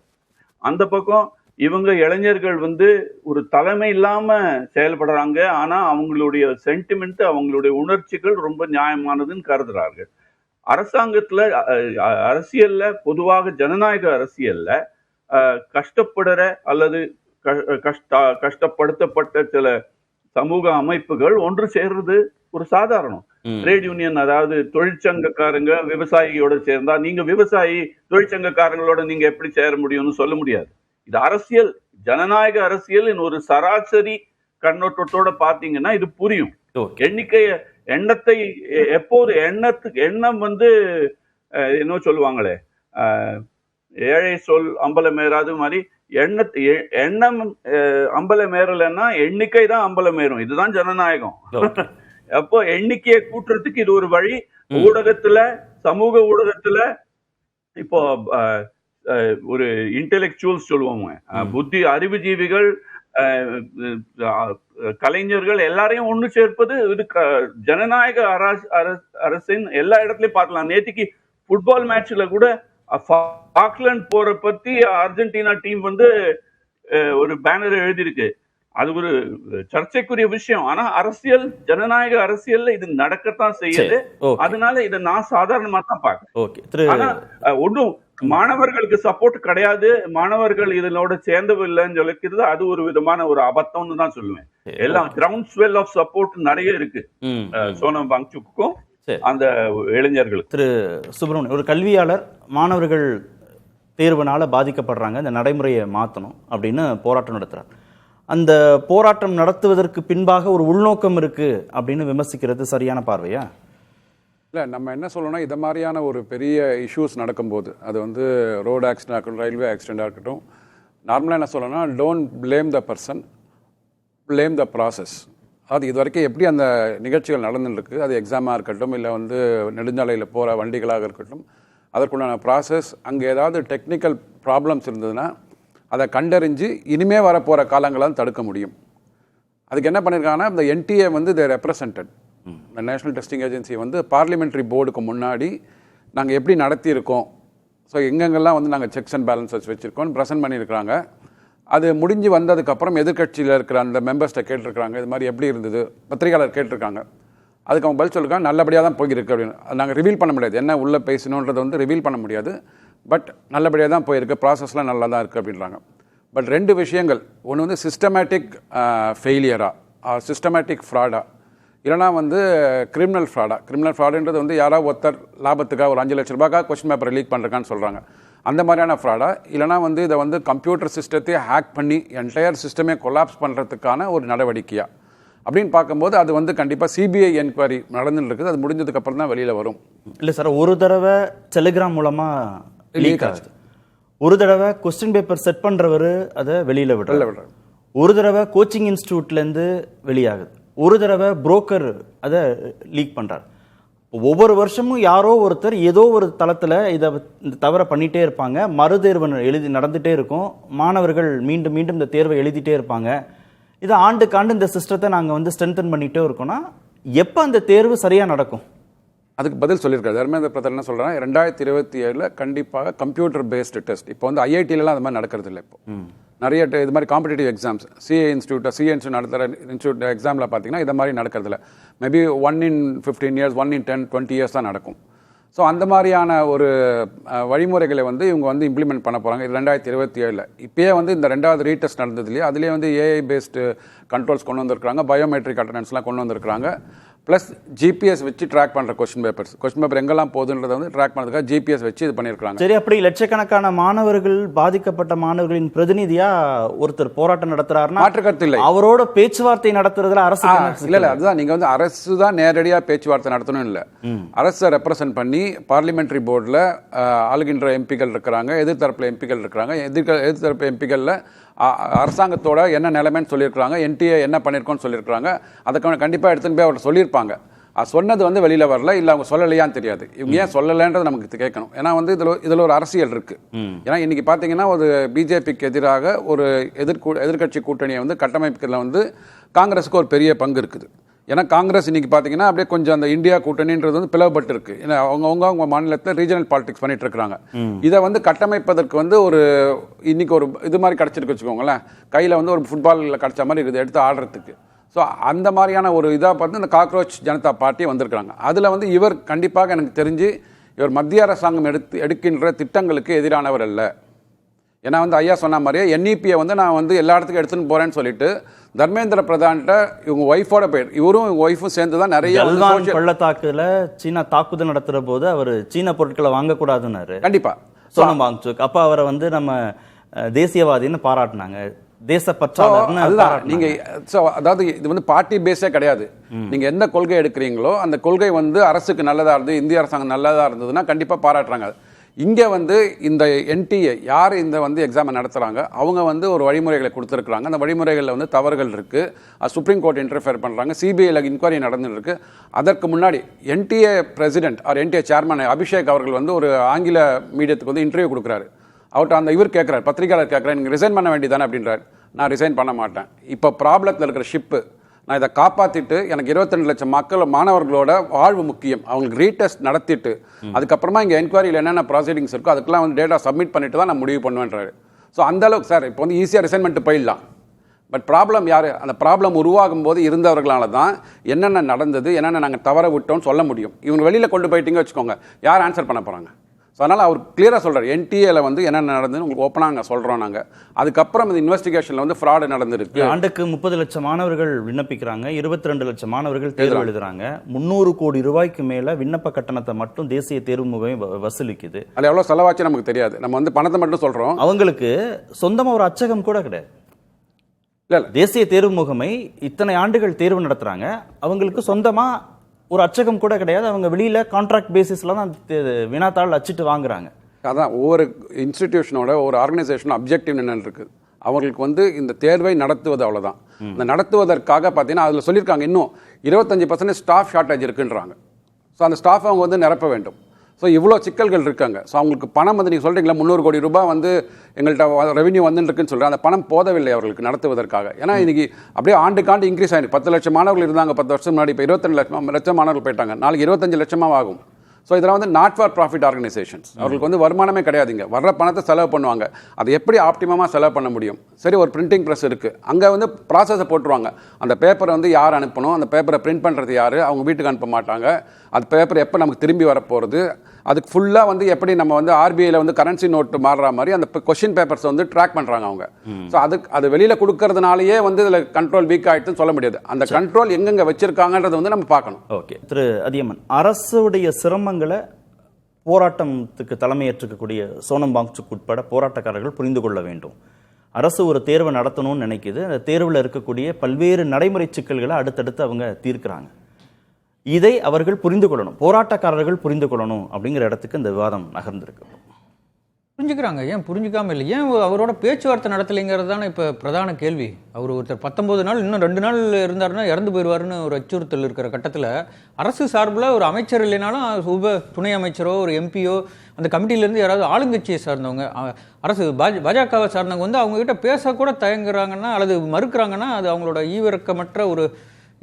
அந்த பக்கம் இவங்க இளைஞர்கள் வந்து ஒரு தலைமை இல்லாம செயல்படுறாங்க. ஆனா அவங்களுடைய சென்டிமெண்ட், அவங்களுடைய உணர்ச்சிகள் ரொம்ப நியாயமானதுன்னு கருதுறார்கள். அரசாங்கத்துல அரசியல்ல, பொதுவாக ஜனநாயக அரசியல்ல கஷ்டப்படுற அல்லது கஷ்டப்படுத்தப்பட்ட சில சமூக அமைப்புகள் ஒன்று சேர்றது ஒரு சாதாரணம். ட்ரேட் யூனியன், அதாவது தொழிற்சங்கக்காரங்க விவசாயியோட சேர்ந்தா நீங்க விவசாயி தொழிற்சங்கக்காரங்களோட நீங்க எப்படி சேர முடியும்னு சொல்ல முடியாது. இது அரசியல், ஜனநாயக அரசியல் ஒரு சராசரி கண்ணோட்டத்தோட பாத்தீங்கன்னா இது புரியும். எண்ணத்தை எப்போது எண்ணம் வந்து என்ன சொல்லுவாங்களே, ஏழை சொல் அம்பலமேறாது மாதிரி எண்ணம் அம்பலமேறலைன்னா எண்ணிக்கை தான் அம்பலமேறும். இதுதான் ஜனநாயகம். அப்போ எண்ணிக்கையை கூட்டுறதுக்கு இது ஒரு வழி. ஊடகத்துல, சமூக ஊடகத்துல இப்போ ஒரு இன்டெலெக்சுவல்ஸ் சொல்லுவாங்க, புத்தி அறிவுஜீவிகள், கலைஞர்கள் எல்லாரையும் ஒண்ணு சேர்ப்பது இது ஜனநாயக அரசின் எல்லா இடத்துலயும் பார்க்கலாம். நேற்றுக்கு ஃபுட்பால் மேட்ச்ல கூட ஃபாக்லாந்து போற பத்தி அர்ஜென்டினா டீம் வந்து ஒரு பேனர் எழுதியிருக்கு. அது ஒரு சர்ச்சைக்குரிய விஷயம். ஆனா அரசியல், ஜனநாயக அரசியல்ல இது நடக்கத்தான் செய்யுது. அதனால இதை நான் சாதாரணமா தான் பாக்குறேன். ஆனா ஒன்றும் மாணவர்களுக்கு சப்போர்ட் கிடையாது, மாணவர்கள் இதனோட சேர்ந்தவில்லைன்னு சொல்லிக்கிறது அது ஒரு விதமான ஒரு அபத்தம்னு தான் சொல்லுவேன். எல்லாம் கிரவுண்ட் ஸ்வெல் ஆஃப் சப்போர்ட் நிறைய இருக்கு சோனம் வாங்சுக்கும் அந்த இளைஞர்களுக்கு. திரு சுப்பிரமணியன், ஒரு கல்வியாளர், மாணவர்கள் தேர்வுனால பாதிக்கப்படுறாங்க, இந்த நடைமுறையை மாற்றணும் அப்படின்னு போராட்டம் நடத்துறார். அந்த போராட்டம் நடத்துவதற்கு பின்பாக ஒரு உள்நோக்கம் இருக்கு அப்படின்னு விமர்சிக்கிறது சரியான பார்வையா? இல்லை, நம்ம என்ன சொல்லணும்னா, இதை மாதிரியான ஒரு பெரிய இஷ்யூஸ் நடக்கும்போது, அது வந்து ரோடு ஆக்சிடென்ட் இருக்கட்டும், ரயில்வே ஆக்சிடென்ட்டாக இருக்கட்டும், நார்மலாக என்ன சொல்லணும்னா, don't blame the person, blame the process. அது இது வரைக்கும் எப்படி அந்த நிகழ்ச்சிகள் நடந்துருக்கு, அது எக்ஸாமாக இருக்கட்டும், இல்லை வந்து நெடுஞ்சாலையில் போகிற வண்டிகளாக இருக்கட்டும், அதற்குண்டான ப்ராசஸ், அங்கே ஏதாவது டெக்னிக்கல் ப்ராப்ளம்ஸ் இருந்ததுன்னா அதை கண்டறிஞ்சு இனிமே வரப்போகிற காலங்களால் தடுக்க முடியும். அதுக்கு என்ன பண்ணியிருக்காங்கன்னா, இந்த என்டிஏ வந்து தே ரெப்ரசன்டட், இந்த நேஷனல் டெஸ்டிங் ஏஜென்சி வந்து பார்லிமெண்ட்ரி போர்டுக்கு முன்னாடி நாங்கள் எப்படி நடத்தியிருக்கோம், ஸோ எங்கெங்கெல்லாம் வந்து நாங்கள் செக்ஸ் அண்ட் பேலன்சஸ் வச்சுருக்கோம்னு ப்ரெசென்ட் பண்ணியிருக்கிறாங்க. அது முடிஞ்சு வந்ததுக்கப்புறம் எதிர்கட்சியில் இருக்கிற அந்த மெம்பர்ஸ்ட்டை கேட்டிருக்காங்க, இது மாதிரி எப்படி இருந்தது, பத்திரிகையாளர் கேட்டிருக்காங்க. அதுக்கு அவங்க பதில் சொல்லியிருக்காங்க, நல்லபடியாக தான் போயிருக்கு அப்படின்னு. அது நாங்கள் ரிவீல் பண்ண முடியாது, என்ன உள்ளே பேசணுன்றதை வந்து ரிவீல் பண்ண முடியாது. பட் நல்லபடியாக தான் போயிருக்கு, ப்ராசஸ்லாம் நல்லா தான் இருக்குது அப்படின்றாங்க. பட் ரெண்டு விஷயங்கள், ஒன்று வந்து சிஸ்டமேட்டிக் ஃபெயிலியரா, சிஸ்டமேட்டிக் ஃப்ராடா, இல்லைனா வந்து கிரிமினல் ஃப்ராடா. கிரிமினல் ஃப்ராடுன்றது வந்து யாராவது ஒருத்தர் லாபத்துக்காக ஒரு 5 லட்ச ரூபாய்க்காக கொஸ்டின் பேப்பரை லீக் பண்ணுறான்னு சொல்கிறாங்க, அந்த மாதிரியான ஃப்ராடா, இல்லைனா வந்து இதை வந்து கம்ப்யூட்டர் சிஸ்டத்தையே ஹேக் பண்ணி என்டையர் சிஸ்டமே கொலாப்ஸ் பண்ணுறதுக்கான ஒரு நடவடிக்கையா அப்படின்னு பார்க்கும்போது அது வந்து கண்டிப்பாக சிபிஐ என்கொயரி நடந்துட்டு இருக்குது. அது முடிஞ்சதுக்கப்புறம் தான் வெளியில் வரும். இல்லை சார், ஒரு தடவை டெலிகிராம் மூலமாக லீக் ஆகுது, ஒரு தடவை கொஸ்டின் பேப்பர் செட் பண்ணுறவர் அதை வெளியில் விடுறாரு, ஒரு தடவை கோச்சிங் இன்ஸ்டியூட்லேருந்து வெளியாகுது, ஒரு தடவை புரோக்கர் அதை லீக் பண்ணுறாரு. ஒவ்வொரு வருஷமும் யாரோ ஒருத்தர் ஏதோ ஒரு தளத்தில் இதை தவற பண்ணிகிட்டே இருப்பாங்க, மறுதேர்வு நடந்துகிட்டே இருக்கும், மாணவர்கள் மீண்டும் மீண்டும் இந்த தேர்வை எழுதிட்டே இருப்பாங்க. இதை ஆண்டுக்காண்டு இந்த சிஸ்டத்தை நாங்கள் வந்து ஸ்ட்ரென்தன் பண்ணிகிட்டே இருக்கோம்னா எப்போ அந்த தேர்வு சரியாக நடக்கும்? அதுக்கு பதில் சொல்லியிருக்காரு தர்மேந்திர பிரதான். என்ன சொல்கிறேன், 2027 கண்டிப்பாக கம்ப்யூட்டர் பேஸ்டு டெஸ்ட். இப்போ வந்து ஐஐடியிலலாம் அது மாதிரி நடக்கிறது இல்லை. இப்போ நிறைய இது மாதிரி காம்படிட்டிவ் எக்ஸாம்ஸ், சிஏ இன்ஸ்டியூட் நடத்துகிற இன்ஸ்டியூட் எக்ஸாமில் பார்த்தீங்கன்னா இது மாதிரி நடக்கிறது இல்லை. Maybe 1 in 15 years, 1 in 10, 20 years தான் நடக்கும். ஸோ அந்த மாதிரியான ஒரு வழிமுறைகளை வந்து இவங்க வந்து இம்ப்ளிமெண்ட் பண்ண போகிறாங்க 2027. இப்போயே வந்து இந்த 2வது ரீடெஸ்ட் நடந்ததுலேயே அதுலேயே வந்து ஏஐ பேஸ்டு கண்ட்ரோல்ஸ் கொண்டு வந்திருக்காங்க, பயோமெட்ரிக் அட்டண்டன்ஸ்லாம் கொண்டு வந்திருக்காங்க. ப்ளஸ் ஜிபிஎஸ் வச்சு ட்ராக் பண்ணுற கொஸ்டின் பேப்பர் எங்கெல்லாம் போகுதுன்றதை வந்து ட்ராக் பண்ணுறதுக்காக ஜிபிஎஸ் வச்சு இது பண்ணியிருக்காங்க. சரி, அப்படி லட்சக்கணக்கான மாணவர்கள், பாதிக்கப்பட்ட மாணவர்களின் பிரதிநிதியா ஒருத்தர் போராட்டம் நடத்துறாருன்னா மாற்றுக்கருத்து இல்லை, அவரோட பேச்சுவார்த்தை நடத்துறதுல அரசு இல்லை. அதுதான், நீங்கள் வந்து அரசு தான் நேரடியாக பேச்சுவார்த்தை நடத்தணும் இல்லை, அரசை ரெப்ரசென்ட் பண்ணி பார்லிமெண்ட்ரி போர்டில் ஆளுகின்ற எம்பிக்கள் இருக்கிறாங்க, எதிர்த்தரப்பில் எம்பிக்கள் இருக்கிறாங்க. எதிர்த்தரப்பு எம்பிக்களில் அரசாங்கத்தோட என்ன நிலைமைன்னு சொல்லியிருக்காங்க, என்டிஏ என்ன பண்ணியிருக்கோன்னு சொல்லியிருக்காங்க. அதுக்கான கண்டிப்பாக எடுத்துன்னு போய் அவர் சொல்லியிருப்பாங்க. சொன்னது வந்து வெளியில் வரல, இல்லை அவங்க சொல்லலையான்னு தெரியாது. இவங்க ஏன் சொல்லலைன்றது நமக்கு கேட்கணும். ஏன்னா வந்து இதில் ஒரு அரசியல் இருக்குது. ஏன்னா இன்றைக்கி பார்த்தீங்கன்னா ஒரு பிஜேபிக்கு எதிராக ஒரு எதிர்க்கட்சி கூட்டணியை வந்து கட்டமைப்புகளில் வந்து காங்கிரஸுக்கு ஒரு பெரிய பங்கு இருக்குது. ஏன்னா காங்கிரஸ் இன்னைக்கு பார்த்தீங்கன்னா அப்படியே கொஞ்சம் அந்த இந்தியா கூட்டணின்றது வந்து பிளவுபட்டு இருக்கு. ஏன்னா அவங்க மாநிலத்தில் ரீஜனல் பாலிடிக்ஸ் பண்ணிட்டு இருக்காங்க. இதை வந்து கட்டமைப்பதற்கு வந்து ஒரு இன்னைக்கு ஒரு இது மாதிரி கிடச்சிருக்கு வச்சுக்கோங்களேன், கையில் வந்து ஒரு ஃபுட்பாலில் கிடச்ச மாதிரி இருக்குது எடுத்து ஆடுறதுக்கு. ஸோ அந்த மாதிரியான ஒரு இதாக பார்த்து இந்த காக்ரோச் ஜனதா பார்ட்டி வந்திருக்கிறாங்க. அதில் வந்து இவர் கண்டிப்பாக எனக்கு தெரிஞ்சு இவர் மத்திய அரசாங்கம் எடுக்கின்ற திட்டங்களுக்கு எதிரானவர் அல்ல. ஏன்னா வந்து ஐயா சொன்ன மாதிரியே என்இபியை வந்து நான் வந்து எல்லா இடத்துக்கும் எடுத்துன்னு போகிறேன்னு சொல்லிட்டு தர்மேந்திர பிரதான்கிட்ட இவங்க ஒய்ஃபோட போயிட்டு இவரும் இவங்க ஒய்ஃபும் சேர்ந்து தான் நிறைய பள்ளத்தாக்குல சீனா தாக்குதல் நடத்துற போது அவர் சீன பொருட்களை வாங்கக்கூடாதுன்னாரு. கண்டிப்பா சோனம் வாங்சுக் அப்ப அவரை வந்து நம்ம தேசியவாதின்னு பாராட்டினாங்க, நீங்க அதாவது இது வந்து பார்ட்டி பேஸே கிடையாது. நீங்க எந்த கொள்கை எடுக்கிறீங்களோ அந்த கொள்கை வந்து அரசுக்கு நல்லதா இருந்து இந்திய அரசாங்கம் நல்லதா இருந்ததுன்னா கண்டிப்பா பாராட்டுறாங்க. இங்கே வந்து இந்த என்டிஏ யார் இந்த வந்து எக்ஸாமை நடத்துகிறாங்க அவங்க வந்து ஒரு வழிமுறைகளை கொடுத்துருக்குறாங்க. அந்த வழிமுறைகளில் வந்து தவறுகள் இருக்குது. சுப்ரீம் கோர்ட் இன்டர்ஃபியர் பண்ணுறாங்க. சிபிஐயில் இன்கொயரி நடந்துருக்கு. அதற்கு முன்னாடி NDA president NDA chairman Abhishek அவர்கள் வந்து ஒரு ஆங்கில மீடியத்துக்கு வந்து இன்டர்வியூ கொடுக்குறாரு. அவர்கிட்ட அந்த இவர் கேட்குறாரு, பத்திரிகையாளர் கேட்குறாரு, நீங்கள் ரிசைன் பண்ண வேண்டியதானே அப்படின்றாரு. நான் ரிசைன் பண்ண மாட்டேன். இப்போ ப்ராப்ளத்தில் இருக்கிற ஷிப்பு நான் இதை காப்பாற்றிட்டு எனக்கு 22 லட்சம் மாணவர்களோட வாழ்வு முக்கியம், அவங்களுக்கு ரீடெஸ்ட் நடத்திட்டு அதுக்கப்புறமா இங்கே என்கொயரியில் என்னென்ன ப்ராசீடிங்ஸ் இருக்கோ அதுக்கெல்லாம் வந்து டேட்டா சப்மிட் பண்ணிட்டு தான் நான் முடிவு பண்ணுவேன்றாரு. ஸோ அந்தளவுக்கு சார் இப்போ வந்து ஈஸியாக ரிசைன் பண்ணிட்டு போயிடலாம். பட் ப்ராப்ளம் யார், அந்த ப்ராப்ளம் உருவாகும் போது இருந்தவர்களால தான் என்னென்ன நடந்தது, என்னென்ன நாங்கள் தவற விட்டோம்னு சொல்ல முடியும். இவங்க வெளியில் கொண்டு போயிட்டீங்க வச்சுக்கோங்க, யார் ஆன்சர் பண்ண போகிறாங்க? ஸோ அதனால் அவர் கிளியராக சொல்கிறார், என்டிஏல வந்து என்னென்ன நடந்ததுன்னு உங்களுக்கு ஓப்பனாக நாங்கள் சொல்கிறோம். நாங்கள் அதுக்கப்புறம் இந்த இன்வெஸ்டிகேஷனில் வந்து ஃப்ராடு நடந்திருக்கு. ஆண்டுக்கு 30 லட்சம் மாணவர்கள் விண்ணப்பிக்கிறாங்க, 22 லட்சம் மாணவர்கள் தேர்வு எழுதுறாங்க. 300 கோடி ரூபாய்க்கு மேலே விண்ணப்ப கட்டணத்தை மட்டும் தேசிய தேர்வு முகமை வசூலிக்குது. அது எவ்வளோ செலவாச்சு நமக்கு தெரியாது, நம்ம வந்து பணத்தை மட்டும் சொல்கிறோம். அவங்களுக்கு சொந்தமாக ஒரு அச்சகம் கூட கிடையாது. இல்லை, தேசிய தேர்வு முகமை இத்தனை ஆண்டுகள் தேர்வு நடத்துகிறாங்க, அவங்களுக்கு சொந்தமாக ஒரு அச்சகம் கூட கிடையாது. அவங்க வெளியில கான்ட்ராக்ட் பேசிஸ்ல தான் வினாத்தாள் அச்சிட்டு வாங்குறாங்க. அதான் ஒவ்வொரு இன்ஸ்டிடியூஷனோட ஒரு ஆர்கனைசேஷன் அப்ஜெக்டிவ் என்னன்னு இருக்குது. அவங்களுக்கு வந்து இந்த தேர்வை நடத்துவது அவ்வளோதான். இந்த நடத்துவதற்காக பார்த்தீங்கன்னா அதில் சொல்லியிருக்காங்க இன்னும் 25% ஸ்டாஃப் ஷார்ட்டேஜ் இருக்குன்றாங்க. ஸோ அந்த ஸ்டாஃப் அவங்க வந்து நிரப்ப வேண்டும். ஸோ இவ்வளோ சிக்கல்கள் இருக்காங்க. ஸோ அவங்களுக்கு பணம் வந்து நீங்கள் சொல்கிறீங்களா 300 கோடி ரூபாய் வந்து எங்கள்கிட்ட ரெவன்யூ வந்துருக்குன்னு சொல்கிறேன், அந்த பணம் போதவில்லை அவர்களுக்கு நடத்துவதற்காக. ஏன்னா இன்றைக்கி அப்படியே ஆண்டுக்காண்டு இன்க்ரீஸ் ஆகிடும். 10 லட்சம் மாணவர்கள் இருந்தாங்க 10 வருஷம் முன்னாடி, இப்போ 22 லட்சம் மாணவர்கள் போயிட்டாங்க, நாளைக்கு 25 லட்சமாக ஆகும். ஸோ இதெல்லாம் வந்து நாட் ஃபார் ப்ராஃபிட் ஆர்கனைசேஷன்ஸ். அவர்களுக்கு வந்து வருமானமே கிடையாதுங்க, வர்ற பணத்தை செலவு பண்ணுவாங்க. அதை எப்படி ஆப்டிமமாக செலவு பண்ண முடியும்? சரி, ஒரு பிரிண்டிங் ப்ரெஸ் இருக்குது, அங்கே வந்து ப்ராசஸை போட்டுருவாங்க. அந்த பேப்பரை வந்து யார் அனுப்பணும், அந்த பேப்பரை பிரிண்ட் பண்ணுறது யார், அவங்க வீட்டுக்கு அனுப்ப மாட்டாங்க. அது பேப்பர் எப்போ நமக்கு திரும்பி வரப்போகிறது, அதுக்கு ஃபுல்லாக வந்து எப்படி நம்ம வந்து ஆர்பிஐயில் வந்து கரன்சி நோட்டு மாறுற மாதிரி அந்த கொஸ்டின் பேப்பர்ஸ் வந்து ட்ராக் பண்ணுறாங்க அவங்க. ஸோ அது வெளியில் கொடுக்கறதுனாலேயே வந்து இதில் கண்ட்ரோல் வீக் ஆகிட்டுன்னு சொல்ல முடியாது. அந்த கண்ட்ரோல் எங்கெங்கே வச்சிருக்காங்கன்றதை வந்து நம்ம பார்க்கணும். ஓகே, திரு அதியமன், அரசுடைய சிரமங்களை போராட்டத்துக்கு தலைமையேற்றிருக்கக்கூடிய சோனம் வாங்சுக் உட்பட போராட்டக்காரர்கள் புரிந்து கொள்ள வேண்டும். அரசு ஒரு தேர்வை நடத்தணும்னு நினைக்குது, அந்த தேர்வில் இருக்கக்கூடிய பல்வேறு நடைமுறை சிக்கல்களை அடுத்தடுத்து அவங்க தீர்க்கிறாங்க. இதை அவர்கள் புரிந்து கொள்ளணும், போராட்டக்காரர்கள் புரிந்து கொள்ளணும் அப்படிங்கிற இடத்துக்கு இந்த விவாதம் நகர்ந்திருக்கு. புரிஞ்சுக்கிறாங்க, ஏன் புரிஞ்சுக்காம இல்லை? ஏன் அவரோட பேச்சுவார்த்தை நடத்தலைங்கிறது தானே இப்போ பிரதான கேள்வி. அவர் ஒருத்தர் 19 நாள் இன்னும் 2 நாள் இருந்தாருன்னா இறந்து போயிடுவாருன்னு ஒரு அச்சுறுத்தல் இருக்கிற கட்டத்தில் அரசு சார்பில் ஒரு அமைச்சர் இல்லைனாலும் துணை அமைச்சரோ ஒரு எம்பியோ அந்த கமிட்டியிலேருந்து யாராவது ஆளுங்கட்சியை சார்ந்தவங்க, அரசு பாஜகவை சார்ந்தவங்க வந்து அவங்ககிட்ட பேசக்கூட தயங்குறாங்கன்னா அல்லது மறுக்கிறாங்கன்னா அது அவங்களோட ஈவிரக்கமற்ற ஒரு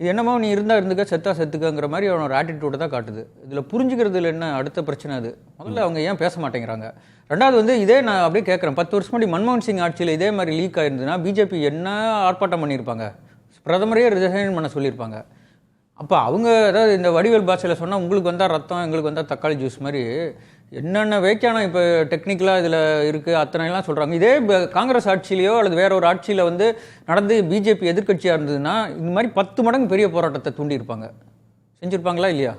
என்னமோ நீ இருந்தால் இருந்துக்க செத்தா செத்துக்கங்கிற மாதிரி அவனோட ஆட்டிடியூடை தான் காட்டுது. இதில் புரிஞ்சுக்கிறதுல என்ன அடுத்த பிரச்சனை? அது முதல்ல அவங்க ஏன் பேச மாட்டேங்கிறாங்க. ரெண்டாவது வந்து இதே நான் அப்படியே கேட்குறேன், 10 வருஷம் முன்னாடி மன்மோகன் சிங் ஆட்சியில் இதே மாதிரி லீக் ஆயிருந்ததுன்னா பிஜேபி என்ன ஆர்ப்பாட்டம் பண்ணியிருப்பாங்க, பிரதமரே ரிசைன் பண்ண சொல்லியிருப்பாங்க. அப்போ அவங்க அதாவது இந்த வடிவேல் பாஷையில் சொன்னால் உங்களுக்கு வந்தால் ரத்தம் எங்களுக்கு வந்தால் தக்காளி ஜூஸ் மாதிரி என்னென்ன வேக்கானம் இப்போ டெக்னிக்கலாக இதில் இருக்குது அத்தனைலாம் சொல்கிறாங்க. இதே காங்கிரஸ் ஆட்சியிலையோ அல்லது வேற ஒரு ஆட்சியில் வந்து நடந்து பிஜேபி எதிர்கட்சியாக இருந்ததுன்னா இந்த மாதிரி 10 மடங்கு பெரிய போராட்டத்தை தூண்டியிருப்பாங்க. செஞ்சுருப்பாங்களா இல்லையா?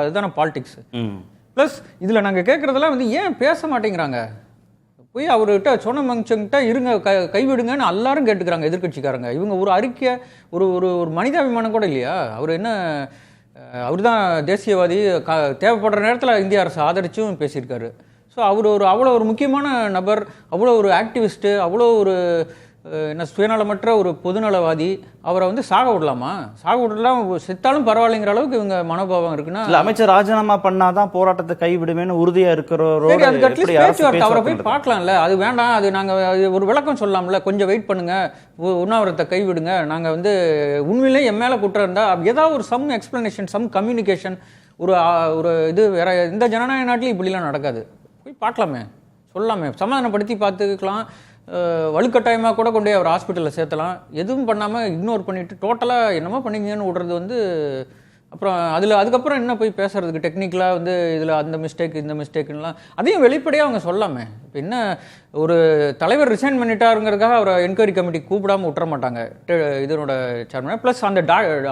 அதுதான பாலிடிக்ஸ். ப்ளஸ் இதில் நாங்கள் கேட்குறதெல்லாம் வந்து ஏன் பேச மாட்டேங்கிறாங்க? போய் அவர்கிட்ட சோனம் வாங்சுக்கிட்ட இருங்க கைவிடுங்கன்னு எல்லாரும் கேட்டுக்கிறாங்க எதிர்கட்சிக்காரங்க. இவங்க ஒரு அறிக்கை ஒரு ஒரு மனிதாபிமானம் கூட இல்லையா? அவர் என்ன அவர் தான் தேசியவாதி, தேவைப்படுற நேரத்தில் இந்திய அரசு ஆதரிச்சும் பேசியிருக்காரு. ஸோ அவர் அவ்வளோ ஒரு முக்கியமான நபர், அவ்வளோ ஒரு ஆக்டிவிஸ்ட்டு, அவ்வளோ ஒரு என்ன சுயநலமற்ற ஒரு பொதுநலவாதி, அவரை வந்து சாக விடலாமா? சாக விடலாம், செத்தாலும் பரவாயில்லைங்கிற அளவுக்கு இவங்க மனோபாவம் இருக்குன்னா, இல்ல அமைச்சர் ராஜினாமா பண்ணாதான் போராட்டத்தை கைவிடுவேன்னு உறுதியா இருக்கிறவரோட சரி, அதுக்கு எப்படி அட்லீஸ்ட் அரசு பேச்சுவார்த்தை அவரை போய் பேச்சுவார்த்தை பார்க்கலாம்ல. அது வேண்டாம், அது நாங்கள் ஒரு விளக்கம் சொல்லலாம்ல, கொஞ்சம் வெயிட் பண்ணுங்க, உண்ணாவிரத்தை கைவிடுங்க, நாங்கள் வந்து உண்மையிலே என் மேலே குற்றம் இருந்தால் ஏதாவது ஒரு சம் எக்ஸ்பிளனேஷன், சம் கம்யூனிகேஷன், ஒரு இது வேற எந்த ஜனநாயக நாட்டிலும் இப்படிலாம் நடக்காது. போய் பார்க்கலாமே, சொல்லலாமே, சமாதானப்படுத்தி பார்த்துக்கலாம். வலுக்கட்டாயமாக கூட கொண்டு போய் அவர் ஹாஸ்பிட்டலில் சேர்த்தலாம். எதுவும் பண்ணாமல் இக்னோர் பண்ணிவிட்டு டோட்டலாக என்னமோ பண்ணிங்கன்னு விடுறது வந்து, அப்புறம் அதுக்கப்புறம் என்ன போய் பேசுறதுக்கு டெக்னிக்கலாக வந்து இதில் அந்த மிஸ்டேக் இந்த மிஸ்டேக்குலாம் அதையும் வெளிப்படையாக அவங்க சொல்லாமே. இப்போ என்ன, ஒரு தலைவர் ரிசைன் பண்ணிட்டாருங்கிறதுக்காக அவரை என்கொயரி கமிட்டி கூப்பிடாம விட்டுற மாட்டாங்க இதனோட சேர்மன். ப்ளஸ் அந்த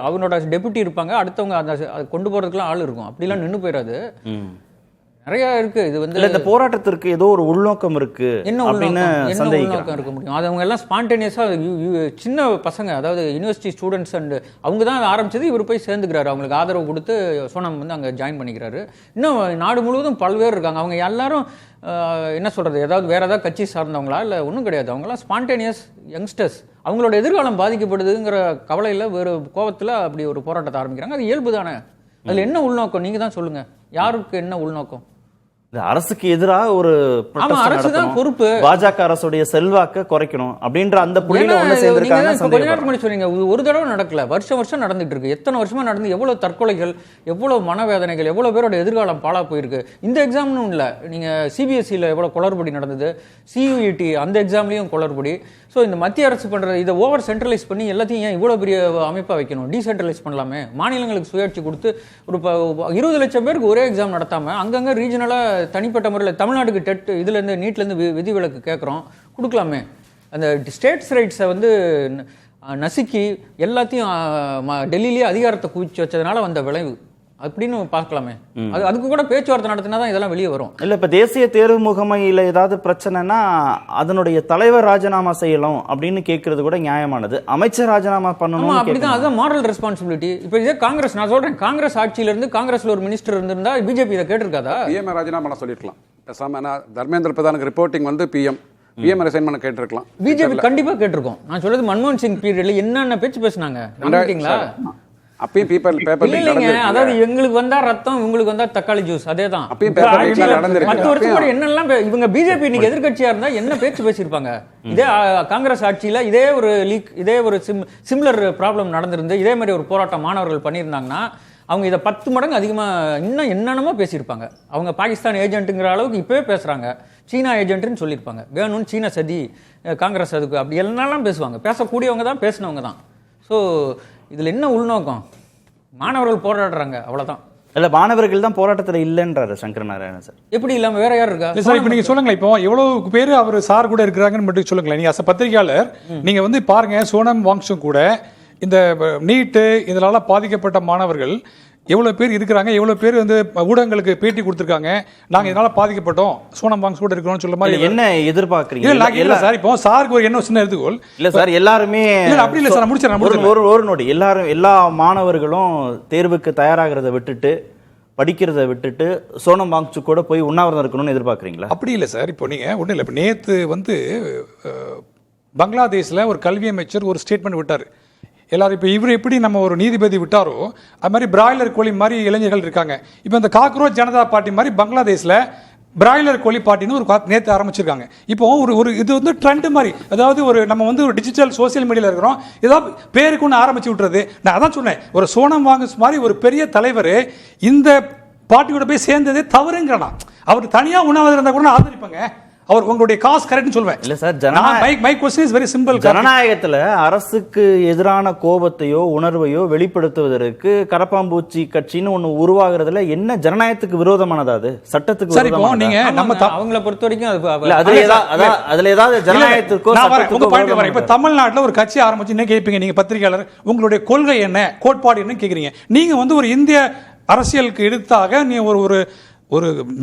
அவனோட டெபுட்டி இருப்பாங்க, அடுத்தவங்க அந்த கொண்டு போகிறதுக்குலாம் ஆள் இருக்கும். அப்படிலாம் நின்று போயிடாது. நிறைய இருக்கு. இது வந்து இந்த போராட்டத்திற்கு ஏதோ ஒரு உள்நோக்கம் இருக்கு அப்படின்னு உள்நோக்கம் இருக்க முடியும். அது அவங்க எல்லாம் ஸ்பான்டேனியஸா சின்ன பசங்க, அதாவது யூனிவர்சிட்டி ஸ்டூடெண்ட்ஸ் அண்ட் அவங்க தான் ஆரம்பிச்சது. இவர் போய் சேர்ந்துக்கிறாரு, அவங்களுக்கு ஆதரவு கொடுத்து சோனம் வந்து அங்கே ஜாயின் பண்ணிக்கிறாரு. இன்னும் நாடு முழுவதும் பல்வேறு இருக்காங்க. அவங்க எல்லாரும் என்ன சொல்றது, ஏதாவது வேற ஏதாவது கட்சி சார்ந்தவங்களா இல்லை? ஒன்றும் கிடையாது. அவங்களாம் ஸ்பான்டேனியஸ் யங்ஸ்டர்ஸ். அவங்களோட எதிர்காலம் பாதிக்கப்படுதுங்கிற கவலையில், வேறு கோபத்தில் அப்படி ஒரு போராட்டத்தை ஆரம்பிக்கிறாங்க. அது இயல்பு தானே. அதில் என்ன உள்நோக்கம் நீங்க தான் சொல்லுங்க. யாருக்கு என்ன உள்நோக்கம்? அரசுக்கு எதிராக ஒரு அரசு தான் பொறுப்பு. பாஜக அரசுடைய செல்வாக்க குறைக்கணும் அப்படின்ற அந்த புள்ளியில ஒண்ணு சேர்ந்திருக்காங்க. கொஞ்ச நேரத்துக்கு முன்னாடி சொன்னீங்க, ஒரு தடவை நடக்கல, வருஷம் நடந்துட்டு இருக்கு. எத்தனை வருஷமா நடந்து, எவ்வளவு தற்கொலைகள், எவ்வளவு மனவேதனைகள், எவ்வளவு பேரோட எதிர்காலம் பாழா போயிருக்கு. இந்த எக்ஸாம்னு இல்ல, நீங்க சிபிஎஸ்சியில் எவ்வளவு குளறுபடி நடந்தது, சியூஇடி அந்த எக்ஸாம்லயும் குளறுபடி. ஸோ இந்த மத்திய அரசு பண்றது, இதை ஓவர் சென்ட்ரலைஸ் பண்ணி எல்லாத்தையும் ஏன் இவ்வளவு பெரிய அமைப்பா வைக்கணும்? டீசென்ட்ரலைஸ் பண்ணலாமே. மாநிலங்களுக்கு சுயாட்சி கொடுத்து ஒரு 20 லட்சம் பேருக்கு ஒரே எக்ஸாம் நடத்தாம அங்கங்க ரீஜனலா தனிப்பட்ட முறையில் தமிழ்நாட்டுக்கு டெட் இதுலேருந்து நீட்லேருந்து விதிவிலக்கு கேட்குறோம், கொடுக்கலாமே. அந்த ஸ்டேட்ஸ் ரைட்ஸை வந்து நசுக்கி எல்லாத்தையும் டெல்லியிலேயே அதிகாரத்தை குவிச்சு வச்சதுனால வந்த விளைவு அப்படின்னு பார்க்கலாமே. அதுக்கு கூட பேச்சுவார்த்தை நடத்தினா தான் இதெல்லாம் வெளியே வரும். இல்ல இப்ப தேசிய தேர்வு முகமையில ஏதாவது பிரச்சனைனா அதனுடைய தலைவர் ராஜினாமா செய்யலாம் அப்படின்னு கேட்கறது கூட நியாயமானது. அமைச்சர் ராஜினாமா பண்ணணும் அப்படிதான், அதுதான் மாரல் ரெஸ்பான்சிபிலிட்டி. இப்ப இதே காங்கிரஸ், நான் சொல்றேன், காங்கிரஸ் ஆட்சியில இருந்து காங்கிரஸ்ல ஒரு மினிஸ்டர் இருந்திருந்தா பிஜேபி இதை கேட்டிருக்காதா? பிஎம் ராஜினாமா சொல்லிருக்கலாம். தர்மேந்திர பிரதானுக்கு ரிப்போர்ட்டிங் வந்து பிஎம் ரிசைன் பண்ண கேட்டிருக்கலாம். பிஜேபி கண்டிப்பா கேட்டிருக்கோம். நான் சொல்றது மன்மோகன் சிங் பீரியட்ல என்னென்ன பேச்சு பேசினாங்க அப்பயும் பேப்பர் இல்லைங்க. அதாவது எங்களுக்கு வந்தா ரத்தம், உங்களுக்கு வந்தா தக்காளி ஜூஸ், அதேதான். 10 வருஷம் என்னெல்லாம் இவங்க பிஜேபி இன்னைக்கு எதிர்கட்சியா இருந்தா என்ன பேச்சு பேசியிருப்பாங்க? இதே காங்கிரஸ் ஆட்சியில இதே ஒரு லீக், இதே ஒரு சிமிலர் ப்ராப்ளம் நடந்திருந்து இதே மாதிரி ஒரு போராட்டம் மாணவர்கள் பண்ணியிருந்தாங்கன்னா அவங்க இதை 10 மடங்கு அதிகமா இன்னும் என்னென்னமோ பேசியிருப்பாங்க. அவங்க பாகிஸ்தான் ஏஜென்ட்டுங்கிற அளவுக்கு இப்பவே பேசுறாங்க, சீனா ஏஜென்ட்னு சொல்லியிருப்பாங்க. வேணும்னு சீனா சதி, காங்கிரஸ் அதுக்கு அப்படி எல்லாம் பேசுவாங்க. பேசக்கூடியவங்க தான், பேசினவங்க தான். ஸோ இதுல என்ன உள்நோக்கம்? மாணவர்கள் போராடுறாங்க, அவ்வளவுதான். இல்ல மாணவர்கள் தான் போராட்டத்துல இல்லன்றாரு சங்கர நாராயணன் சார். எப்படி இல்லாம வேற யார் இருக்கா சார்? இப்போ நீங்க சொல்லுங்களேன், இப்போ எவ்வளவு பேர் அவர் சார் கூட இருக்கிறாங்கன்னு மட்டும் சொல்லுங்களேன். நீங்க பத்திரிகையாளர், நீங்க வந்து பாருங்க, சோனம் வாங்சும் கூட இந்த நீட்டு இதனால பாதிக்கப்பட்ட மாணவர்கள் எவ்வளவு பேர் இருக்கிறாங்க, எவ்வளவு பேர் வந்து ஊடகங்களுக்கு பேட்டி கொடுத்திருக்காங்க, நாங்க இதனால பாதிக்கப்பட்டோம், சோனம் வாங்ஸ் கூட இருக்கிறோம்னு சொல்ல மாதிரி என்ன எதிர்பார்க்கறீங்க? இல்ல சார், இப்போ சாருக்கு ஒரு என்ன சின்ன எடுத்துக்கோள். இல்ல சார், எல்லாருமே அப்படி இல்ல சார், முடிச்சிடறேன். ஒரு நோடி எல்லாரும், எல்லா மாணவர்களும் தேர்வுக்கு தயாராகிறத விட்டுட்டு, படிக்கிறத விட்டுட்டு சோனம் வாங்சு கூட போய் உண்ணாவிரதம் இருக்கணும்னு எதிர்பார்க்கறீங்களா? அப்படி இல்லை சார். இப்போ நீங்க ஒன்றும் இல்லை, இப்போ நேற்று வந்து பங்களாதேஷில் ஒரு கல்வி அமைச்சர் ஒரு ஸ்டேட்மெண்ட் விட்டார். எல்லாரும் இப்போ இவர் எப்படி நம்ம ஒரு நீதிபதி விட்டாரோ அது மாதிரி பிராய்லர் கோழி மாதிரி இளைஞர்கள் இருக்காங்க. இப்போ இந்த காக்ரோச் ஜனதா பார்ட்டி மாதிரி பங்களாதேஷில் பிராய்லர் கோழி பார்ட்டின்னு ஒரு நேற்று ஆரம்பிச்சிருக்காங்க. இப்போ ஒரு இது வந்து ட்ரெண்ட் மாதிரி, அதாவது ஒரு நம்ம வந்து ஒரு டிஜிட்டல் சோசியல் மீடியாவில் இருக்கிறோம், ஏதாவது பேருக்கு ஒன்று ஆரம்பிச்சு விட்டுறது. நான் அதான் சொன்னேன், ஒரு சோனம் வாங்கஸ் மாதிரி ஒரு பெரிய தலைவர் இந்த பார்ட்டியோட போய் சேர்ந்ததே தவறுங்கிறனா. அவர் தனியாக உண்ணாவிரதம் இருந்தால் கூட ஆதரிப்பாங்க. அவர் உங்களுடைய காஸ் கரெக்ட்னு சொல்வேன். இல்ல sir, my question is very simple. ஜனநாயகத்துல அரசுக்கு எதிரான கோபத்தையோ உணர்வையோ வெளிப்படுத்துவதற்கு கரப்பாம்பூச்சி கட்சின்னு ஒண்ணு உருவாகிறதுல என்ன ஜனநாயகத்துக்கு விரோதமானது? அது சட்டத்துக்கு விரோதமானது. நீங்க நம்ம அவங்கள பொறுத்த வரைக்கும் அதுல ஏதாவது ஜனநாயகத்துக்கோ சட்டத்துக்கோ. இப்ப தமிழ்நாட்டுல ஒரு கட்சி ஆரம்பிச்சு என்ன கேட்பீங்க நீங்க பத்திரிகையாளர்? உங்களுடைய கொள்கை என்ன, கோட்பாடு என்ன கேக்குறீங்க. நீங்க வந்து ஒரு இந்திய அரசியலுக்கு எடுத்தாக நீ ஒரு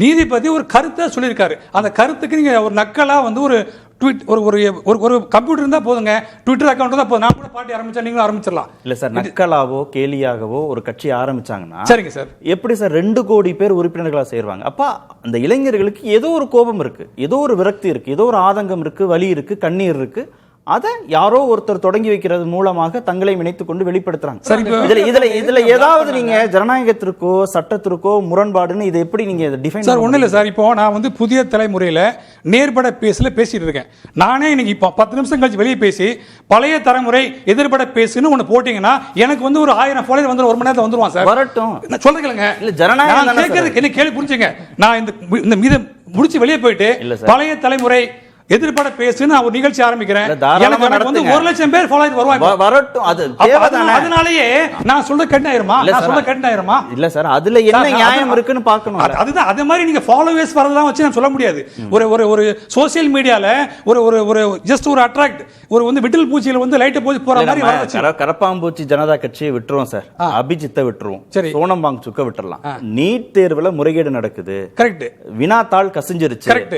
நீதிபதி ஒரு கருத்தை சொல்லியிருக்காரு. அந்த கருத்துக்கு நீங்க ஒரு நக்கலா வந்து ஒரு ட்வீட், ஒரு கம்ப்யூட்டர் இருந்தா போதுங்க, ட்விட்டர் அக்கௌண்ட் தான் போதும், நான் கூட பார்ட்டி ஆரம்பிச்சா நீங்களும் ஆரம்பிச்சிடலாம். இல்ல சார், நக்கலாவோ கேலியாகவோ ஒரு கட்சி ஆரம்பிச்சாங்கன்னா சரிங்க சார், எப்படி சார் 2 கோடி பேர் உறுப்பினர்களா சேருவாங்க? அப்ப அந்த இளைஞர்களுக்கு ஏதோ ஒரு கோபம் இருக்கு, ஏதோ ஒரு விரக்தி இருக்கு, ஏதோ ஒரு ஆதங்கம் இருக்கு, வலி இருக்கு, கண்ணீர் இருக்கு. அதை யாரோ ஒருத்தர் தொடங்கி வைக்கிறது மூலமாக தங்களை இணைத்துக் கொண்டு வெளிப்படுத்துறாங்க. சரி, இப்போ இதுல ஏதாவது நீங்க ஜனநாயகத்திற்கோ சட்டத்திற்கோ முரண்பாடுன்னு இதை எப்படி நீங்க டிஃபைன்? சார் ஒன்றும் இல்லை சார், இப்போ நான் வந்து புதிய தலைமுறையில் நேர்பட பேசிட்டு இருக்கேன். நானே இன்னைக்கு இப்போ 10 நிமிஷம் கழிச்சு வெளியே பேசி பழைய தலைமுறை எதிர்பட பேசுன்னு ஒன்று போட்டீங்கன்னா எனக்கு வந்து ஒரு 1000 ஃபாலோவர் வந்து 1 மணி நேரத்தில் வந்துருவான் சார். வரட்டும், நான் சொல்றேங்க. இல்ல ஜனநாயகம் நான் கேட்கறது என்ன கேள்வி புரிஞ்சுங்க. நான் இந்த மீத முடிச்சு வெளியே போயிட்டு பழைய தலைமுறை எதிர்பட பேசுன்னு ஒரு நிகழ்ச்சி ஆரம்பிக்கிறேன். எனக்கு வந்து 1 லட்சம் பேர் ஃபாலோவர் வருவாங்க. வரட்டும், அது அதனாலயே நான் சொல்ற கெட்டாயிருமா? நான் சொல்ற கெட்டாயிருமா? இல்ல சார், அதுல என்ன நியாயம் இருக்குன்னு பார்க்கணும். அதுதான், அது மாதிரி நீங்க ஃபாலோவர்ஸ் வரதெல்லாம் வச்சு நான் சொல்ல முடியாது. ஒரு சோசியல் மீடியால ஒரு ஜஸ்ட் ஒரு அட்ராக்ட் ஒரு வந்து விட்டில் பூச்சியில வந்து லைட் போய் போற மாதிரி வரச்சு. கரப்பாம்பூச்சி ஜனதா கட்சியை விட்டுருவோம் சார், அபிஜித்தை விட்டுருவோம், சரி, சோனம் வாங்சுக்க விட்டுறலாம். நீட் தேர்வுல முறைகேடு நடக்குது, கரெக்ட். வினாத்தாள் கசிஞ்சிருச்சு, கரெக்ட்.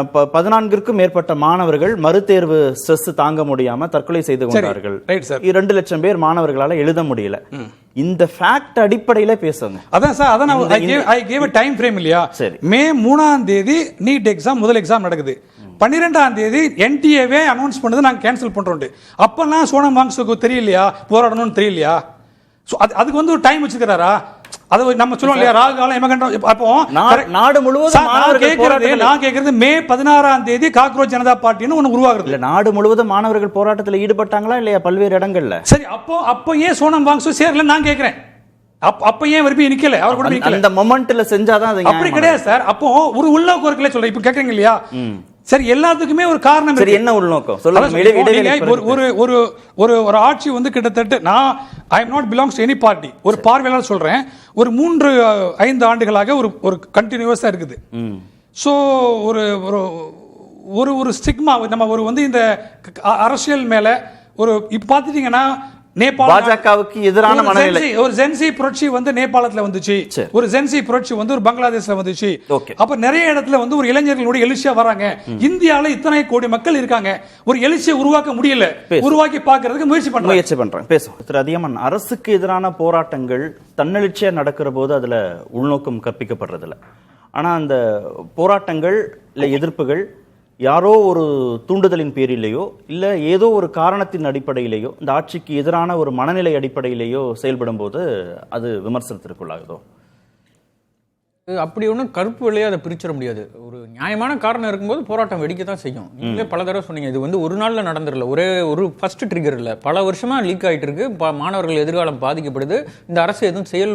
14க்கும் மேற்பட்ட மாணவர்கள் மறுதேர்வு ஸ்ட்ரெஸ் தாங்க முடியாம தற்கொலை செய்து கொண்டார்கள். 2 லட்சம் பேர் மாணவர்களால எழுத முடியல. இந்த ஃபேக்ட் அடிப்படையில பேசுங்க. அதான் சார், அதான் I gave a time frame இல்லையா? மே 3ஆம் தேதி நீட் எக்ஸாம் முதல் எக்ஸாம் நடக்குது. 12ஆம் தேதி NTA அனௌன்ஸ் பண்ணது நாங்க கேன்சல் பண்றோம். அப்பெல்லாம் சோனம் வாங்சுக்கு தெரியலையா போராடணும்னு தெரியலையா? அதுக்கு வந்து ஒரு டைம் வச்சிருக்காரா? அது நம்ம சொல்லுவோம் இல்லையா, ராகு காலம் எமகண்டம். அப்போ நாடு முழுவதும் நான் கேக்குறது மே 16ஆம் தேதி காக்ரோச் ஜனதா பார்ட்டின்னு ஒண்ணு உருவாகுது. இல்ல, நாடு முழுவதும் மாணவர்கள் போராட்டத்தில் ஈடுபட்டாங்களா இல்லையா பல்வேறு இடங்கள்ல? சரி, அப்போ ஏன் சோனம் வாங்சு சேரல நான் கேக்குறேன். அப்ப ஏன் விரும்பி நிக்கல? அவர் கூட நிக்கல. அந்த மொமெண்ட்ல செஞ்சாதான் அது அப்படி கிடையாது சார். அப்போ ஒரு உள்நோக்கம் இருக்குல்ல சொல்றேன். இப்போ கேக்குறீங்க இல்லையா? சரி, எல்லாத்துக்குமே ஒரு காரணம் இருக்கு. என்ன உள்நோக்கம் சொல்லுங்க. ஒரு ஆட்சி வந்து கிட்டத்தட்ட நான் I am not belongs to any party, ஒரு பார்வையாளர் சொல்றேன், ஒரு 3-5 ஆண்டுகளாக ஒரு கண்டினியூஸா இருக்குது. சோ ஒரு ஸ்டிக்மா நம்ம ஒரு வந்து இந்த அரசியல் மேல ஒரு இப்ப பாத்துட்டீங்கன்னா பாஜகவுக்கு எதிரான மனநிலை. ஒரு ஜென்சி புரட்சி வந்து நேபாளத்துல வந்துச்சு, ஒரு ஜென்சி புரட்சி வந்து ஒரு பங்களாதேஷ்ல வந்துச்சு. அப்ப நிறைய இடத்துல வந்து ஒரு இளைஞர்களோட எழுச்சியா வராங்க. இந்தியால இத்தனை கோடி மக்கள் இருக்காங்க, ஒரு எழுச்சியை உருவாக்க முடியல, உருவாக்கி பார்க்கிறதுக்கு முயற்சி பண்றாங்க. பேசுவோம் திரு அதியமான். அரசுக்கு எதிரான போராட்டங்கள் தன்னெழுச்சியா நடக்கிற போது அதுல உள்நோக்கம் கற்பிக்கப்படுறதில்ல. ஆனா அந்த போராட்டங்கள் இல்ல எதிர்ப்புகள் யாரோ ஒரு தூண்டுதலின் பேரிலேயோ இல்ல ஏதோ ஒரு காரணத்தின் அடிப்படையிலேயோ இந்த ஆட்சிக்கு எதிரான ஒரு மனநிலை அடிப்படையிலேயோ செயல்படும் போது அது விமர்சனத்திற்குள்ளாகுதோ? அப்படி ஒன்றும் கருப்பு வெள்ளையா அதை பிரிச்சிட முடியாது. ஒரு நியாயமான காரணம் இருக்கும்போது போராட்டம் வெடிக்க தான் செய்யும். நீங்களே பல தடவை சொன்னீங்க, இது வந்து ஒரு நாளில் நடந்துடல, ஒரு ஃபர்ஸ்ட் ட்ரிகர் இல்லை, பல வருஷமா லீக் ஆகிட்டு இருக்கு. மாணவர்கள் எதிர்காலம் பாதிக்கப்படுது. இந்த அரசு எதுவும் செயல்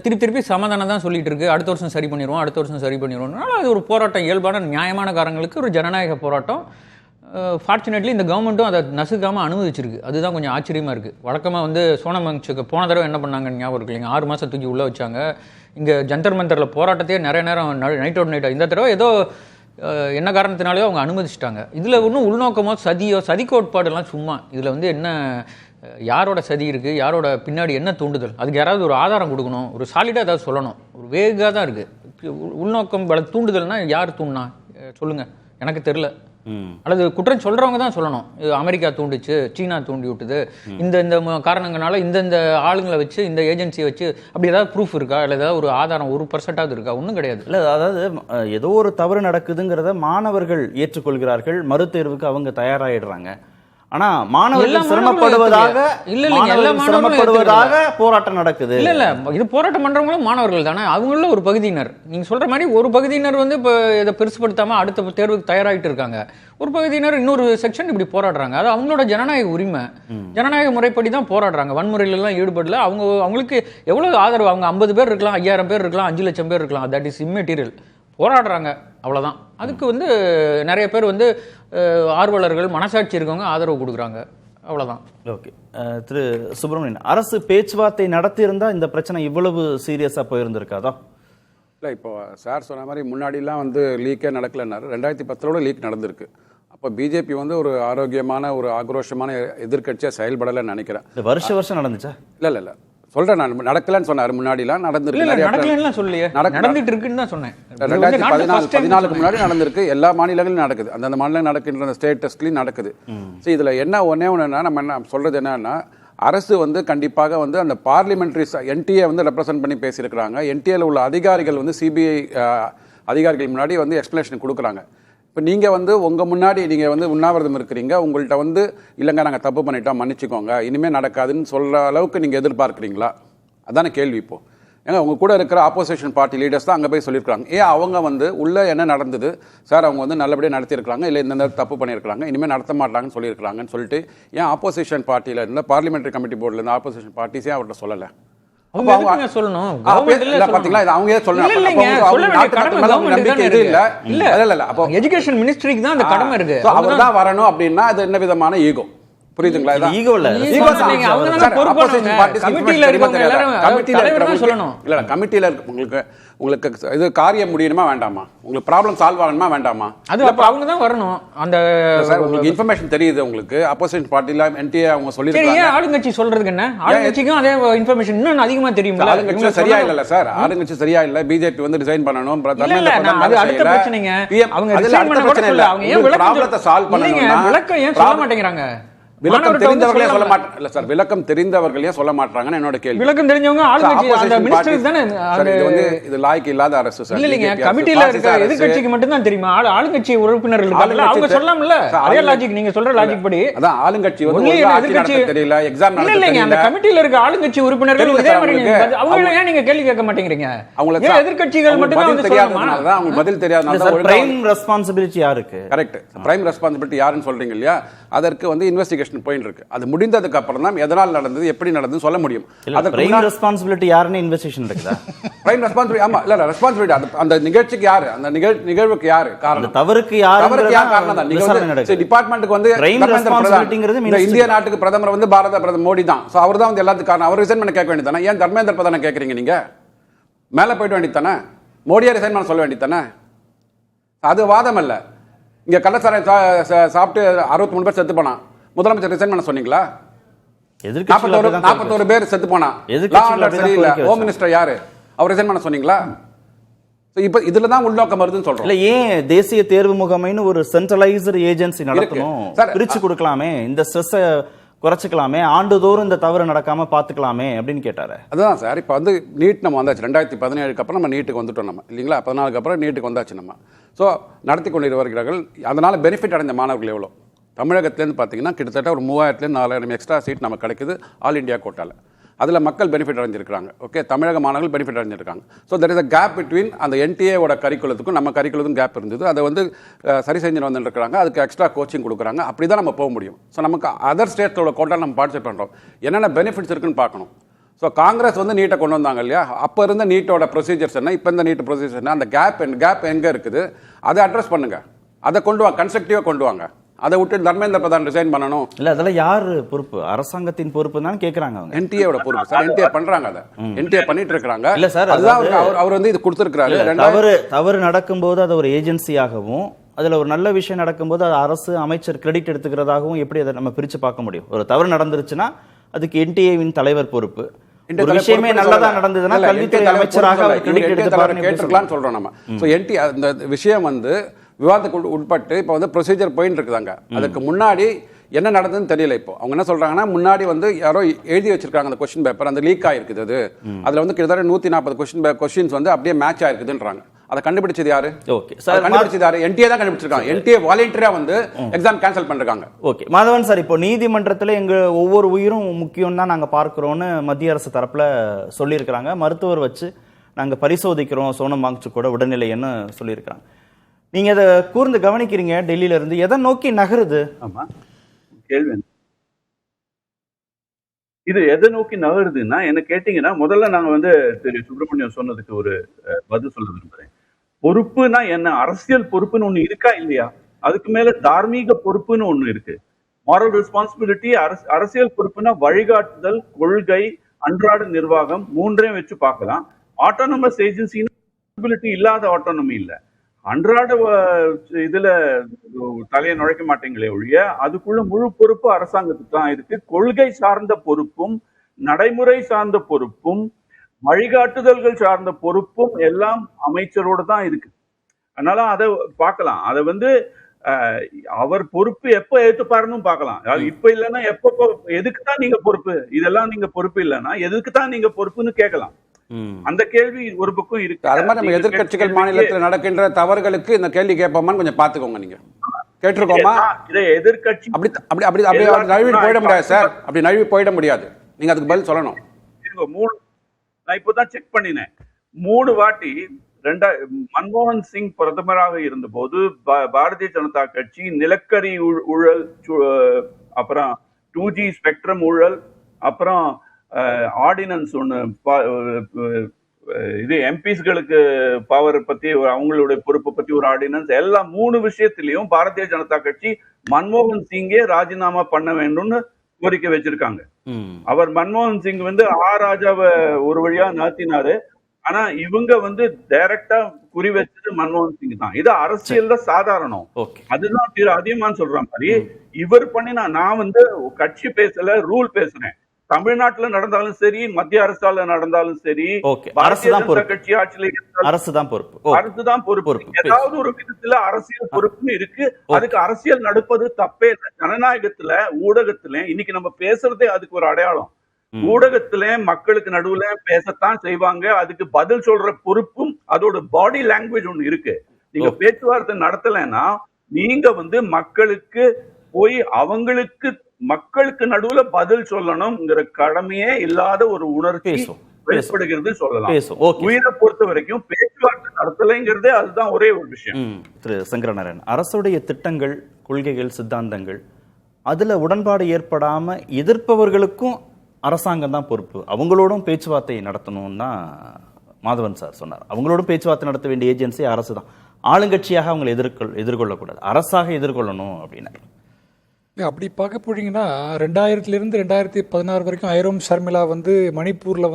திருப்பி சமாதானம் தான் சொல்லிட்டு இருக்கு. அடுத்த வருஷம் சரி பண்ணிடுவோம், அடுத்த வருஷம் சரி பண்ணிடுவோம். அது ஒரு போராட்டம், இயல்பான நியாயமான காரணங்களுக்கு ஒரு ஜனநாயக போராட்டம். ஃபார்ச்சுனேட்லி இந்த கவர்மெண்ட்டும் அதை நசுக்காமல் அனுமதிச்சிருக்கு. அதுதான் கொஞ்சம் ஆச்சரியமாக இருக்குது. வழக்கமாக வந்து சோனம் வாங்சுக்கு போன தடவை என்ன பண்ணாங்கன்னு ஞாபகம் இருக்கு இல்லைங்க, 6 மாதம் தூக்கி உள்ளே வச்சாங்க. இங்கே ஜந்தர் மந்தரில் போராட்டத்தையே நிறைய நேரம் நைட்டோட நைட்டாக. இந்த தடவை ஏதோ என்ன காரணத்தினாலேயோ அவங்க அனுமதிச்சிட்டாங்க. இதில் ஒன்றும் உள்நோக்கமோ சதி கோட்பாடெல்லாம் சும்மா. இதில் வந்து என்ன, யாரோட சதி இருக்குது, யாரோட பின்னாடி என்ன தூண்டுதல், அதுக்கு யாராவது ஒரு ஆதாரம் கொடுக்கணும், ஒரு சாலிடாக ஏதாவது சொல்லணும். ஒரு வேகாக தான் இருக்குது. உள்நோக்கம் தூண்டுதல்னா யார் தூண்டினா சொல்லுங்கள், எனக்கு தெரில. அல்லது குற்றம் சொல்றவங்க தான் சொல்லணும். அமெரிக்கா தூண்டுச்சு, சீனா தூண்டி விட்டுது, இந்த காரணங்களால இந்த ஆளுங்களை வச்சு, இந்த ஏஜென்சியை வச்சு, அப்படி ஏதாவது ப்ரூஃப் இருக்கா, இல்லை ஏதாவது ஒரு ஆதாரம் 1% இருக்கா? ஒன்றும் கிடையாது. இல்லை, அதாவது ஏதோ ஒரு தவறு நடக்குதுங்கிறத மாணவர்கள் ஏற்றுக்கொள்கிறார்கள், மறுதேர்வுக்கு அவங்க தயாராகிடுறாங்க. ஆனா மாணவர்கள் சிரமப்படுவதாக போராட்டம் நடக்குது. இல்ல இது போராட்டம் பண்றவங்களும் மாணவர்கள் தானே, அவங்கள ஒரு பகுதியினர். நீங்க சொல்ற மாதிரி ஒரு பகுதியினர் வந்து இப்போ இதை பெருசுப்படுத்தாம அடுத்த தேர்வுக்கு தயாராகிட்டு இருக்காங்க. ஒரு பகுதியினர் இன்னொரு செக்ஷன் இப்படி போராடுறாங்க. அது அவங்களோட ஜனநாயக உரிமை, ஜனநாயக முறைப்படி தான் போராடுறாங்க. வன்முறையில எல்லாம் ஈடுபடல. அவங்களுக்கு எவ்வளவு ஆதரவு, அவங்க 50 பேர் இருக்கலாம், 5000 பேர் இருக்கலாம், 5 லட்சம் பேர் இருக்கலாம், தட் இஸ் இம்மெட்டீரியல். போராடுறாங்க, அவ்வளோதான். அதுக்கு வந்து நிறைய பேர் வந்து ஆர்வலர்கள், மனசாட்சி இருக்கவங்க ஆதரவு கொடுக்குறாங்க, அவ்வளோதான். ஓகே, திரு சுப்பிரமணியன், அரசு பேச்சுவார்த்தை நடத்தியிருந்தா இந்த பிரச்சனை இவ்வளவு சீரியஸாக போயிருந்திருக்காதா? இல்லை, இப்போ சார் சொன்ன மாதிரி முன்னாடிலாம் வந்து லீக்கே நடக்கலைன்னாரு. 2010 லீக் நடந்திருக்கு. அப்போ பிஜேபி வந்து ஒரு ஆரோக்கியமான ஒரு ஆக்ரோஷமான எதிர்கட்சியாக செயல்படலைன்னு நினைக்கிறேன். வருஷம் நடந்துச்சா? இல்லை சொல்றேன், நான் நடக்கலன்னு சொன்னார். முன்னாடிலாம் நடந்திருக்கு, நடந்துட்டு இருக்குன்னு தான் சொன்னேன். 2014 முன்னாடி நடந்திருக்கு. எல்லா மாநிலங்களும் நடக்குது, அந்தந்த மாநிலம் நடக்கின்ற ஸ்டேட் டெஸ்ட்லையும் நடக்குது. சரி, இதுல என்ன ஒன்னேன்னா நம்ம என்ன சொல்றது என்னன்னா, அரசு வந்து கண்டிப்பாக வந்து அந்த பார்லிமெண்ட்ரி என்டிஏ வந்து ரெப்ரசென்ட் பண்ணி பேசியிருக்கிறாங்க. என்டிஏல உள்ள அதிகாரிகள் வந்து சிபிஐ அதிகாரிகள் முன்னாடி வந்து எக்ஸ்பிளனேஷன் கொடுக்குறாங்க. இப்போ நீங்கள் வந்து உங்கள் முன்னாடி நீங்கள் வந்து உண்ணாவிரதம் இருக்கிறீங்க, உங்கள்கிட்ட வந்து இல்லைங்க நாங்கள் தப்பு பண்ணிட்டோம் மன்னிச்சுக்கோங்க இனிமேல் நடக்காதுன்னு சொல்கிற அளவுக்கு நீங்கள் எதிர்பார்க்குறீங்களா? அதான கேள்வி. இப்போது ஏங்க உங்கள் கூட இருக்கிற ஆப்போசிஷன் பார்ட்டி லீடர்ஸ் தான் அங்கே போய் சொல்லியிருக்காங்க. அவங்க வந்து உள்ளே என்ன நடந்தது சார், அவங்க வந்து நல்லபடியாக நடத்தியிருக்காங்க, இல்லை இந்த தப்பு பண்ணியிருக்காங்க இனிமேல் நடத்த மாட்டாங்கன்னு சொல்லியிருக்காங்கன்னு சொல்லிட்டு ஏன் ஆப்போசிஷன் பார்ட்டியில் இருந்த பார்லிமெண்ட்ரி கமிட்டி போர்டில் இருந்த ஆப்போசிஷன் பார்ட்டிஸே அவர்கிட்ட சொல்லலை? சொல்லணும் எஜுகேஷன் மினிஸ்ட்ரிக்கு தான் அந்த கடமை இருக்கு. அவர் தான் வரணும் அப்படின்னா அது என்ன விதமான ஈகோ? புரியுதுங்களா? ஈகோ இல்ல, கமிட்டியில உங்களுக்கு இது காரியம் முடியணுமா வேண்டாமா? உங்களுக்கு ப்ராப்ளம் சால்வ் ஆகணுமா வேண்டாமா? அது அப்ப அவங்க தான் வரணும். அந்த உங்களுக்கு இன்ஃபர்மேஷன் தெரியுது, உங்களுக்கு அப்போசிஷன் பார்ட்டில என்டிஏ அவங்க சொல்லிருக்காங்க. ஆளுங்கட்சி சொல்றதுக்கு என்ன, ஆளுங்கட்சிக்கும் அதே இன்ஃபர்மேஷன் இன்னும் அதிகமா தெரியும். ஆளுங்கட்சி சரியா இல்ல சார், ஆளுங்கட்சி சரியா இல்ல. பிஜேபி வந்து ரிசைன் பண்ணணும். அது அடுத்த பிரச்சனைங்க. அவங்க ரிசைன் பண்ண கூட இல்ல, அவங்க ஏன் ப்ராப்ளத்தை சால்வ் பண்ணனும்னா விளக்கம் ஏன் சொல்ல மாட்டேங்கிறாங்க? விளக்கம் தெரிந்தவர்களே சொல்ல மாட்டாங்க. இல்ல சார், விளக்கம் தெரிந்தவர்களே சொல்ல மாட்டாங்கன்னு என்னோட கேள்வி. விளக்கம் தெரிஞ்சவங்க ஆளுங்கட்சி அந்த மினிஸ்டர் தானே. இது வந்து இது லாய்க்கு இல்லாத அரசு சார். இல்லங்க, கமிட்டில இருக்க எதிர்க்கட்சிக்கு மட்டும் தான் தெரியுமா, ஆளுங்கட்சி உறுப்பினர்கள் இருக்காங்க, அவங்க சொல்லலாம்ல. அதே லாஜிக் நீங்க சொல்ற லாஜிக் படி அதான் ஆளுங்கட்சி வந்து எதிர்க்கட்சி தெரியல, எக்ஸாம் நடத்த தெரியல. இல்லங்க, அந்த கமிட்டில இருக்க ஆளுங்கட்சி உறுப்பினர்கள் இதே மாதிரி அவங்க ஏன் நீங்க கேள்வி கேட்க மாட்டேங்கிறீங்க? அவங்க எதிர்க்கட்சிகள் மட்டும் தான் தெரியாதனால தான் அவங்க பதில் தெரியாதனால தான் பிரைம் ரெஸ்பான்சிபிலிட்டி யாருக்கு? கரெக்ட், பிரைம் ரெஸ்பான்சிபிலிட்டி யாருன்னு சொல்றீங்க இல்லையா? அதற்கு வந்து இன்வெஸ்டிகேஷன் போயிட்டு இருக்கு. அது முடிந்ததுக்கு அப்புறம் தான் எதனால் நடந்தது எப்படி நடந்தது சொல்ல முடியும். அதுக்கு பிரைம் ரெஸ்பான்சிபிலிட்டி யாருன்னு இன்வெஸ்டிகேஷன் இருக்குதா? பிரைம் ரெஸ்பான்சிபிலிட்டி ஆமா இல்ல ரெஸ்பான்சிபிலிட்டி அந்த நிகழ்ச்சிக்கு யாரு, அந்த நிகழ்வுக்கு யாரு காரணம், தவறுக்கு யார் காரணம் தான். நீங்க டிபார்ட்மென்ட்க்கு வந்து இந்திய நாட்டுக்கு பிரதமர் வந்து பாரத பிரதமர் மோடி தான். சோ அவர் தான் வந்து எல்லாத்துக்கும் காரணம். அவர் ரிசைன் பண்ண கேட்க வேண்டியதானே? ஏன் தர்மேந்திர பிரதான கேக்குறீங்க? நீங்க மேல போயிட வேண்டியதானே? மோடியை ரிசைன் பண்ண சொல்ல வேண்டியதானே? அது வாதம் இல்ல. இங்க கள்ளச்சாராயம் சாப்பிட்டு 63 பேர் செத்து போனா முதலமைச்சர் ரிசைன் பண்ண சொன்னீங்களா? 41 பேர் செத்து போனா ஹோம் மினிஸ்டர் யாரு, அவர் ரிசைன் பண்ண சொன்னீங்களா? இப்ப இதுல தான் உள்நோக்கம் வருதுன்னு சொல்றோம். இல்ல, ஏன் தேசிய தேர்வு முகமைன்னு ஒரு சென்ட்ரலைஸ்டு ஏஜென்சி நடத்தணும்? பிரிச்சு கொடுக்கலாமே, இந்த ஸ்ட்ரெஸ் குறைச்சிக்கலாமே, ஆண்டுதோறும் இந்த தவறு நடக்காம பாத்துக்கலாமே அப்படின்னு கேட்டாரு. அதுதான் சார். இப்ப வந்து நீட் நம்ம வந்தாச்சு 2017 அப்புறம் நம்ம நீட்டுக்கு வந்துட்டோம் நம்ம இல்லைங்களா? 14 அப்புறம் நீட்டுக்கு வந்தாச்சு நம்ம. ஸோ நடத்தி கொண்டு வருகிறார்கள். அதனால பெனிஃபிட் அடைந்த மாணவர்கள் எவ்வளோ? தமிழகத்திலேருந்து பார்த்தீங்கன்னா கிட்டத்தட்ட ஒரு 3000 4000 எக்ஸ்ட்ரா சீட் நமக்கு கிடைக்குது ஆல் இண்டியா கோட்டாவில். அதில் மக்கள் பெனிஃபிட் அடைஞ்சிருக்காங்க. ஓகே, தமிழக மாணவர்கள் பெனிஃபிட் அடைஞ்சிருக்காங்க. So there is a gap between அந்த என்டிஏவோட கரிக்குலத்துக்கும் நம்ம கரிக்குலத்துக்கும் கேப் இருந்தது. அதை வந்து சரி செஞ்சு வந்துருக்காங்க. அதுக்கு எக்ஸ்ட்ரா கோச்சிங் கொடுக்குறாங்க. அப்படி தான் நம்ம போக முடியும். ஸோ நமக்கு அதர் ஸ்டேட்டோட கோட்டால் நம்ம பார்ட்டிசிபேட் பண்ணுறோம். என்னென்ன பெனிஃபிட்ஸ் இருக்குன்னு பார்க்கணும். ஸோ காங்கிரஸ் வந்து நீட்டை கொண்டு வந்தாங்க இல்லையா? அப்போ இருந்த நீட்டோட ப்ரொசீஜர்ஸ் என்ன, இப்போ இந்த நீட் ப்ரொசீஜர் என்ன, அந்த கேப் எங்கே இருக்குது அதை அட்ரஸ் பண்ணுங்க. அதை கொண்டு வாங்க, கன்ஸ்ட்ரக்டிவாக கொண்டு வாங்க. அதை விட்டு தர்மேந்திர பிரதான் ரிசைன் பண்ணணும். இல்ல, அதெல்லாம் யாரு பொறுப்பு? அரசாங்கத்தின் பொறுப்பு தான் கேக்குறாங்க. அவங்க என்டிஏவோட பொறுப்பு சார். என்டிஏ பண்றாங்க, அதை என்டிஏ பண்ணிட்டு இருக்காங்க. இல்ல சார், அதுதான் அவர் வந்து இது கொடுத்திருக்காரு. தவறு நடக்கும்போது அது ஒரு ஏஜென்சியாகவும், அதுல ஒரு நல்ல விஷயம் நடக்கும்போது அது அரசு அமைச்சர் கிரெடிட் எடுத்துக்கிறதாகவும் எப்படி அதை நம்ம பிரிச்சு பார்க்க முடியும்? ஒரு தவறு நடந்துருச்சுன்னா அதுக்கு என்டிஏவின் தலைவர் பொறுப்பு. ஒரு விஷயமே நல்லதா நடந்ததுன்னா கல்வித்துறை அமைச்சராக அவர் கிரெடிட் எடுத்துப்பாருன்னு கேட்டிருக்கலாம்னு சொல்றோம் நம்ம. சோ என்டி அந்த விஷயம் வந்து விவாதத்துக்கு உட்பட்டு இப்போ வந்து ப்ரொசீஜர் போயிட்டு இருக்குதாங்க. அதுக்கு முன்னாடி என்ன நடந்ததுன்னு தெரியல. இப்போ அவங்க என்ன சொல்றாங்கன்னா, முன்னாடி வந்து யாரோ எழுதி வச்சிருக்காங்க அந்த கொஸ்டின் பேப்பர், அந்த லீக் ஆயிருக்குது. அது அதுல வந்து கிட்டத்தட்ட 140 கொஸ்டின்ஸ் வந்து அப்படியே மேட்ச் ஆயிருக்குதுன்றாங்க. அதை கண்டுபிடிச்சது யாரு? ஓகே சார், கண்டுபிடிச்சது யாரு? என்டிஏ தான் கண்டுபிடிச்சிருக்காங்க. என்டிஏ வாலண்டரியா வந்து எக்ஸாம் கேன்சல் பண்ணிருக்காங்க. ஓகே மாதவன் சார், இப்போ நீதிமன்றத்தில் எங்க ஒவ்வொரு உயிரும் முக்கியம் தான் நாங்க பார்க்கிறோம்னு மத்திய அரசு தரப்புல சொல்லியிருக்கிறாங்க. மருத்துவர் வச்சு நாங்க பரிசோதிக்கிறோம், சோனம் வாங்சுக்கோட உடல்நிலைன்னு சொல்லியிருக்கிறாங்க. நீங்க அதை கூர்ந்து கவனிக்கிறீங்க. டெல்லியில இருந்து எதை நோக்கி நகருது? ஆமா, கேள்வி இது எதை நோக்கி நகருதுன்னா, என்ன கேட்டீங்கன்னா, முதல்ல நாங்க வந்து திரு சுப்பிரமணியம் சொன்னதுக்கு ஒரு பதில் சொல்ல விரும்புறேன். பொறுப்புனா என்ன? அரசியல் பொறுப்புன்னு ஒண்ணு இருக்கா இல்லையா? அதுக்கு மேல தார்மீக பொறுப்புன்னு ஒண்ணு இருக்கு. Moral responsibility. அரசியல் பொறுப்புனா வழிகாட்டுதல், கொள்கை, அன்றாட நிர்வாகம், மூன்றையும் வச்சு பார்க்கலாம். ஆட்டோனமஸ் ஏஜென்சி இல்லாத ஆட்டோனமி இல்ல. அன்றாட இதுல தலையை நுழைக்க மாட்டேங்களே ஒழிய அதுக்குள்ள முழு பொறுப்பு அரசாங்கத்துக்கு தான் இருக்கு. கொள்கை சார்ந்த பொறுப்பும், நடைமுறை சார்ந்த பொறுப்பும், வழிகாட்டுதல்கள் சார்ந்த பொறுப்பும் எல்லாம் அமைச்சரோட தான் இருக்கு. அதனால அதை பார்க்கலாம். அதை வந்து அவர் பொறுப்பு எப்ப ஏத்துப்பாருன்னு பார்க்கலாம். இப்ப இல்லைன்னா எப்ப, எதுக்கு தான் நீங்க பொறுப்பு, இதெல்லாம் நீங்க பொறுப்பு இல்லைன்னா எதுக்கு தான் நீங்க பொறுப்புன்னு கேட்கலாம். அந்த கேள்வி ஒரு பக்கம் இருக்கு. அது மாதிரி நம்ம எதிர்க்கட்சிகள் மாநிலத்தில் நடக்கின்ற தவறுகளுக்கு இந்த கேள்வி கேட்போமான்னு கொஞ்சம் பாத்துக்கோங்க. நீங்க கேட்டிருக்கோமா? இதை எதிர்க்கட்சி அப்படி அப்படி அப்படி அப்படி நழுவி போயிட முடியாது சார். அப்படி நழுவி போயிட முடியாது. நீங்க அதுக்கு பதில் சொல்லணும். நான் இப்பதான் செக் பண்ணினேன். 3 வாட்டி மன்மோகன் சிங் பிரதமராக இருந்த போது பாரதிய ஜனதா கட்சி நிலக்கரி ஊழல், அப்புறம் 2G ஸ்பெக்ட்ரம் ஊழல், அப்புறம் ஆர்டினன்ஸ் ஒண்ணு, இது எம்பிஸ்களுக்கு பவர் பத்தி அவங்களுடைய பொறுப்பை பத்தி ஒரு ஆர்டினன்ஸ், எல்லா 3 விஷயத்திலையும் பாரதிய ஜனதா கட்சி மன்மோகன் சிங்கே ராஜினாமா பண்ண வேண்டும்னு கோரிக்கை வச்சிருக்காங்க. அவர் மன்மோகன் சிங் ராஜாவை ஒரு வழியா நடத்தினாரு. ஆனா இவங்க டைரக்டா குறி வச்சது மன்மோகன் சிங் தான். இது அரசியல்ல சாதாரணம். அதுதான் திரு அதியமான் சொல்ற மாதிரி இவர் பண்ணினா, நான் கட்சி பேசல, ரூல் பேசுறேன். தமிழ்நாட்டுல நடந்தாலும் சரி, மத்திய அரசால நடந்தாலும் சரி, கட்சி ஆட்சியில அரசுதான் பொறுப்பு. ஏதாவது ஒரு விதத்துல அரசியல் பொறுப்புன்னு இருக்கு. அதுக்கு அரசியல் நடப்பது தப்பே இல்லை. ஜனநாயகத்துல, ஊடகத்துல இன்னைக்கு நம்ம பேசுறதே அதுக்கு ஒரு அடையாளம். ஊடகத்துல மக்களுக்கு நடுவுல பேசத்தான் செய்வாங்க. அதுக்கு பதில் சொல்ற பொறுப்பும் அதோட பாடி லாங்குவேஜ் ஒண்ணு இருக்கு. நீங்க பேச்சுவார்த்தை நடத்தலைன்னா நீங்க மக்களுக்கு போய் மக்களுக்கு நடுவுல பதில் சொல்லணும்ங்கிற கடமையே இல்லாத ஒரு உணர்ச்சி வெளிப்படுகிறது சொல்லலாம். உயிரை பொறுத்த வரைக்கும் பேச்சுவார்த்தை நடத்தலைங்கிறதே அதுதான் ஒரே ஒரு விஷயம். திரு சங்கரநாராயணன், அரசுடைய திட்டங்கள், கொள்கைகள், சித்தாந்தங்கள் அதுல உடன்பாடு ஏற்படாம எதிர்ப்பவர்களுக்கும் அரசாங்கம் தான் பொறுப்பு, அவங்களோடும் பேச்சுவார்த்தை நடத்தணும் தான் மாதவன் சார் சொன்னார். அவங்களோடும் பேச்சுவார்த்தை நடத்த வேண்டிய ஏஜென்சி அரசு தான். ஆளுங்கட்சியாக அவங்களை எதிர்கொள்ளக்கூடாது, அரசாக எதிர்கொள்ளணும் அப்படின்னாரு. அப்படி பார்க்க போனீங்கன்னா 2000 2016 வரைக்கும் ஐரோம் ஷர்மிளா மணிப்பூரில்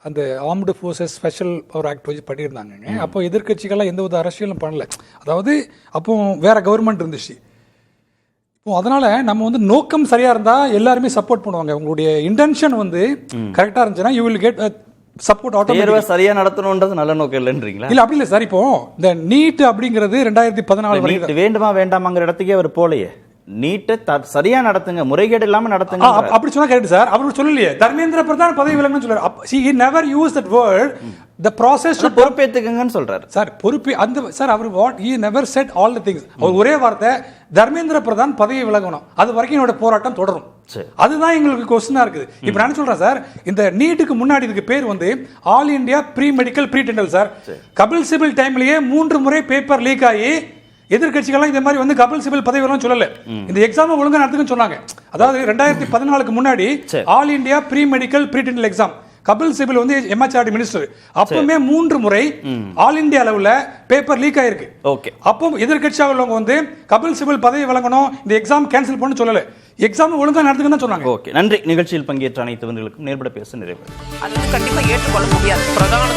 அந்த armed forces special power act வச்சு பண்ணியிருந்தாங்க. அப்போ எதிர்கட்சிகள்லாம் எந்த ஒரு அரசியலும் பண்ணல. அதாவது அப்போ வேற கவர்மெண்ட் இருந்துச்சு. இப்போ அதனால நம்ம நோக்கம் சரியா இருந்தா எல்லாருமே சப்போர்ட் பண்ணுவாங்க. உங்களுடைய இன்டென்ஷன் கரெக்டா இருந்துச்சுன்னா யூ வில் கெட் சப்போர்ட் ஆட்டோமேட்டிக்கா. சரியா நடத்தணும்ன்றது நல்ல நோக்கம் இல்லைன்றீங்களா? இல்ல அப்படி இல்லை சார். இப்போ இந்த நீட் அப்படிங்கிறது 2014 வரைக்கும் வேண்டுமா வேண்டாமாங்கிற இடத்துக்கே அவர் போலையே. நீட்டை சரியா நடத்துங்க, முறைகேடு இல்லாம நடத்துங்க அப்படி சொன்னா கரெக்ட் சார். அவர் சொல்லலையே தர்மேந்திர பிரதான் பதவி விலகணும்னு சொல்றாரு. he never used that word. The process to பொறுப்பேத்துக்கங்கன்னு சொல்றாரு சார். பொறுப்பு அந்த சார் அவர் what he never said all the things. அவர் ஒரே வார்த்தை தர்மேந்திர பிரதான் பதவி விலகணும், அது வரைக்கும் என்னோட போராட்டம் தொடரும். அதுதான் எங்களுக்கு கொஸ்டினா இருக்குது. இப்ப நான் சொல்றேன் சார், இந்த நீட்டுக்கு முன்னாடி இதுக்கு பேர் all India pre medical pre dental sir. Kapil Sibal டைம்லயே 3 முறை பேப்பர் லீக் ஆகி எதிர்கட்சிகள் இந்த மாதிரி கபில் சிபில் பதவி வரலாம் சொல்லல. இந்த எக்ஸாம் ஒழுங்கா நடத்துக்குன்னு சொன்னாங்க. அதாவது 2014 முன்னாடி all India pre medical pre dental exam Kapil Sibal MHRD minister. அப்பவுமே 3 முறை ஆல் இந்தியா லெவல்ல பேப்பர் லீக் ஆயிருக்கு. அப்போ எதிர்கட்சியாக உள்ளவங்க கபில் சிபில் பதவி வழங்கணும், இந்த எக்ஸாம் கேன்சல் பண்ண சொல்லல, எக்ஸாம் ஒழுங்கா நடத்துக்குன்னு சொன்னாங்க. நன்றி. நிகழ்ச்சியில் பங்கேற்ற அனைத்து நேர்பட பேச நிறைவு. அது கண்டிப்பா ஏற்றுக்கொள்ள முடியாது. பிரதான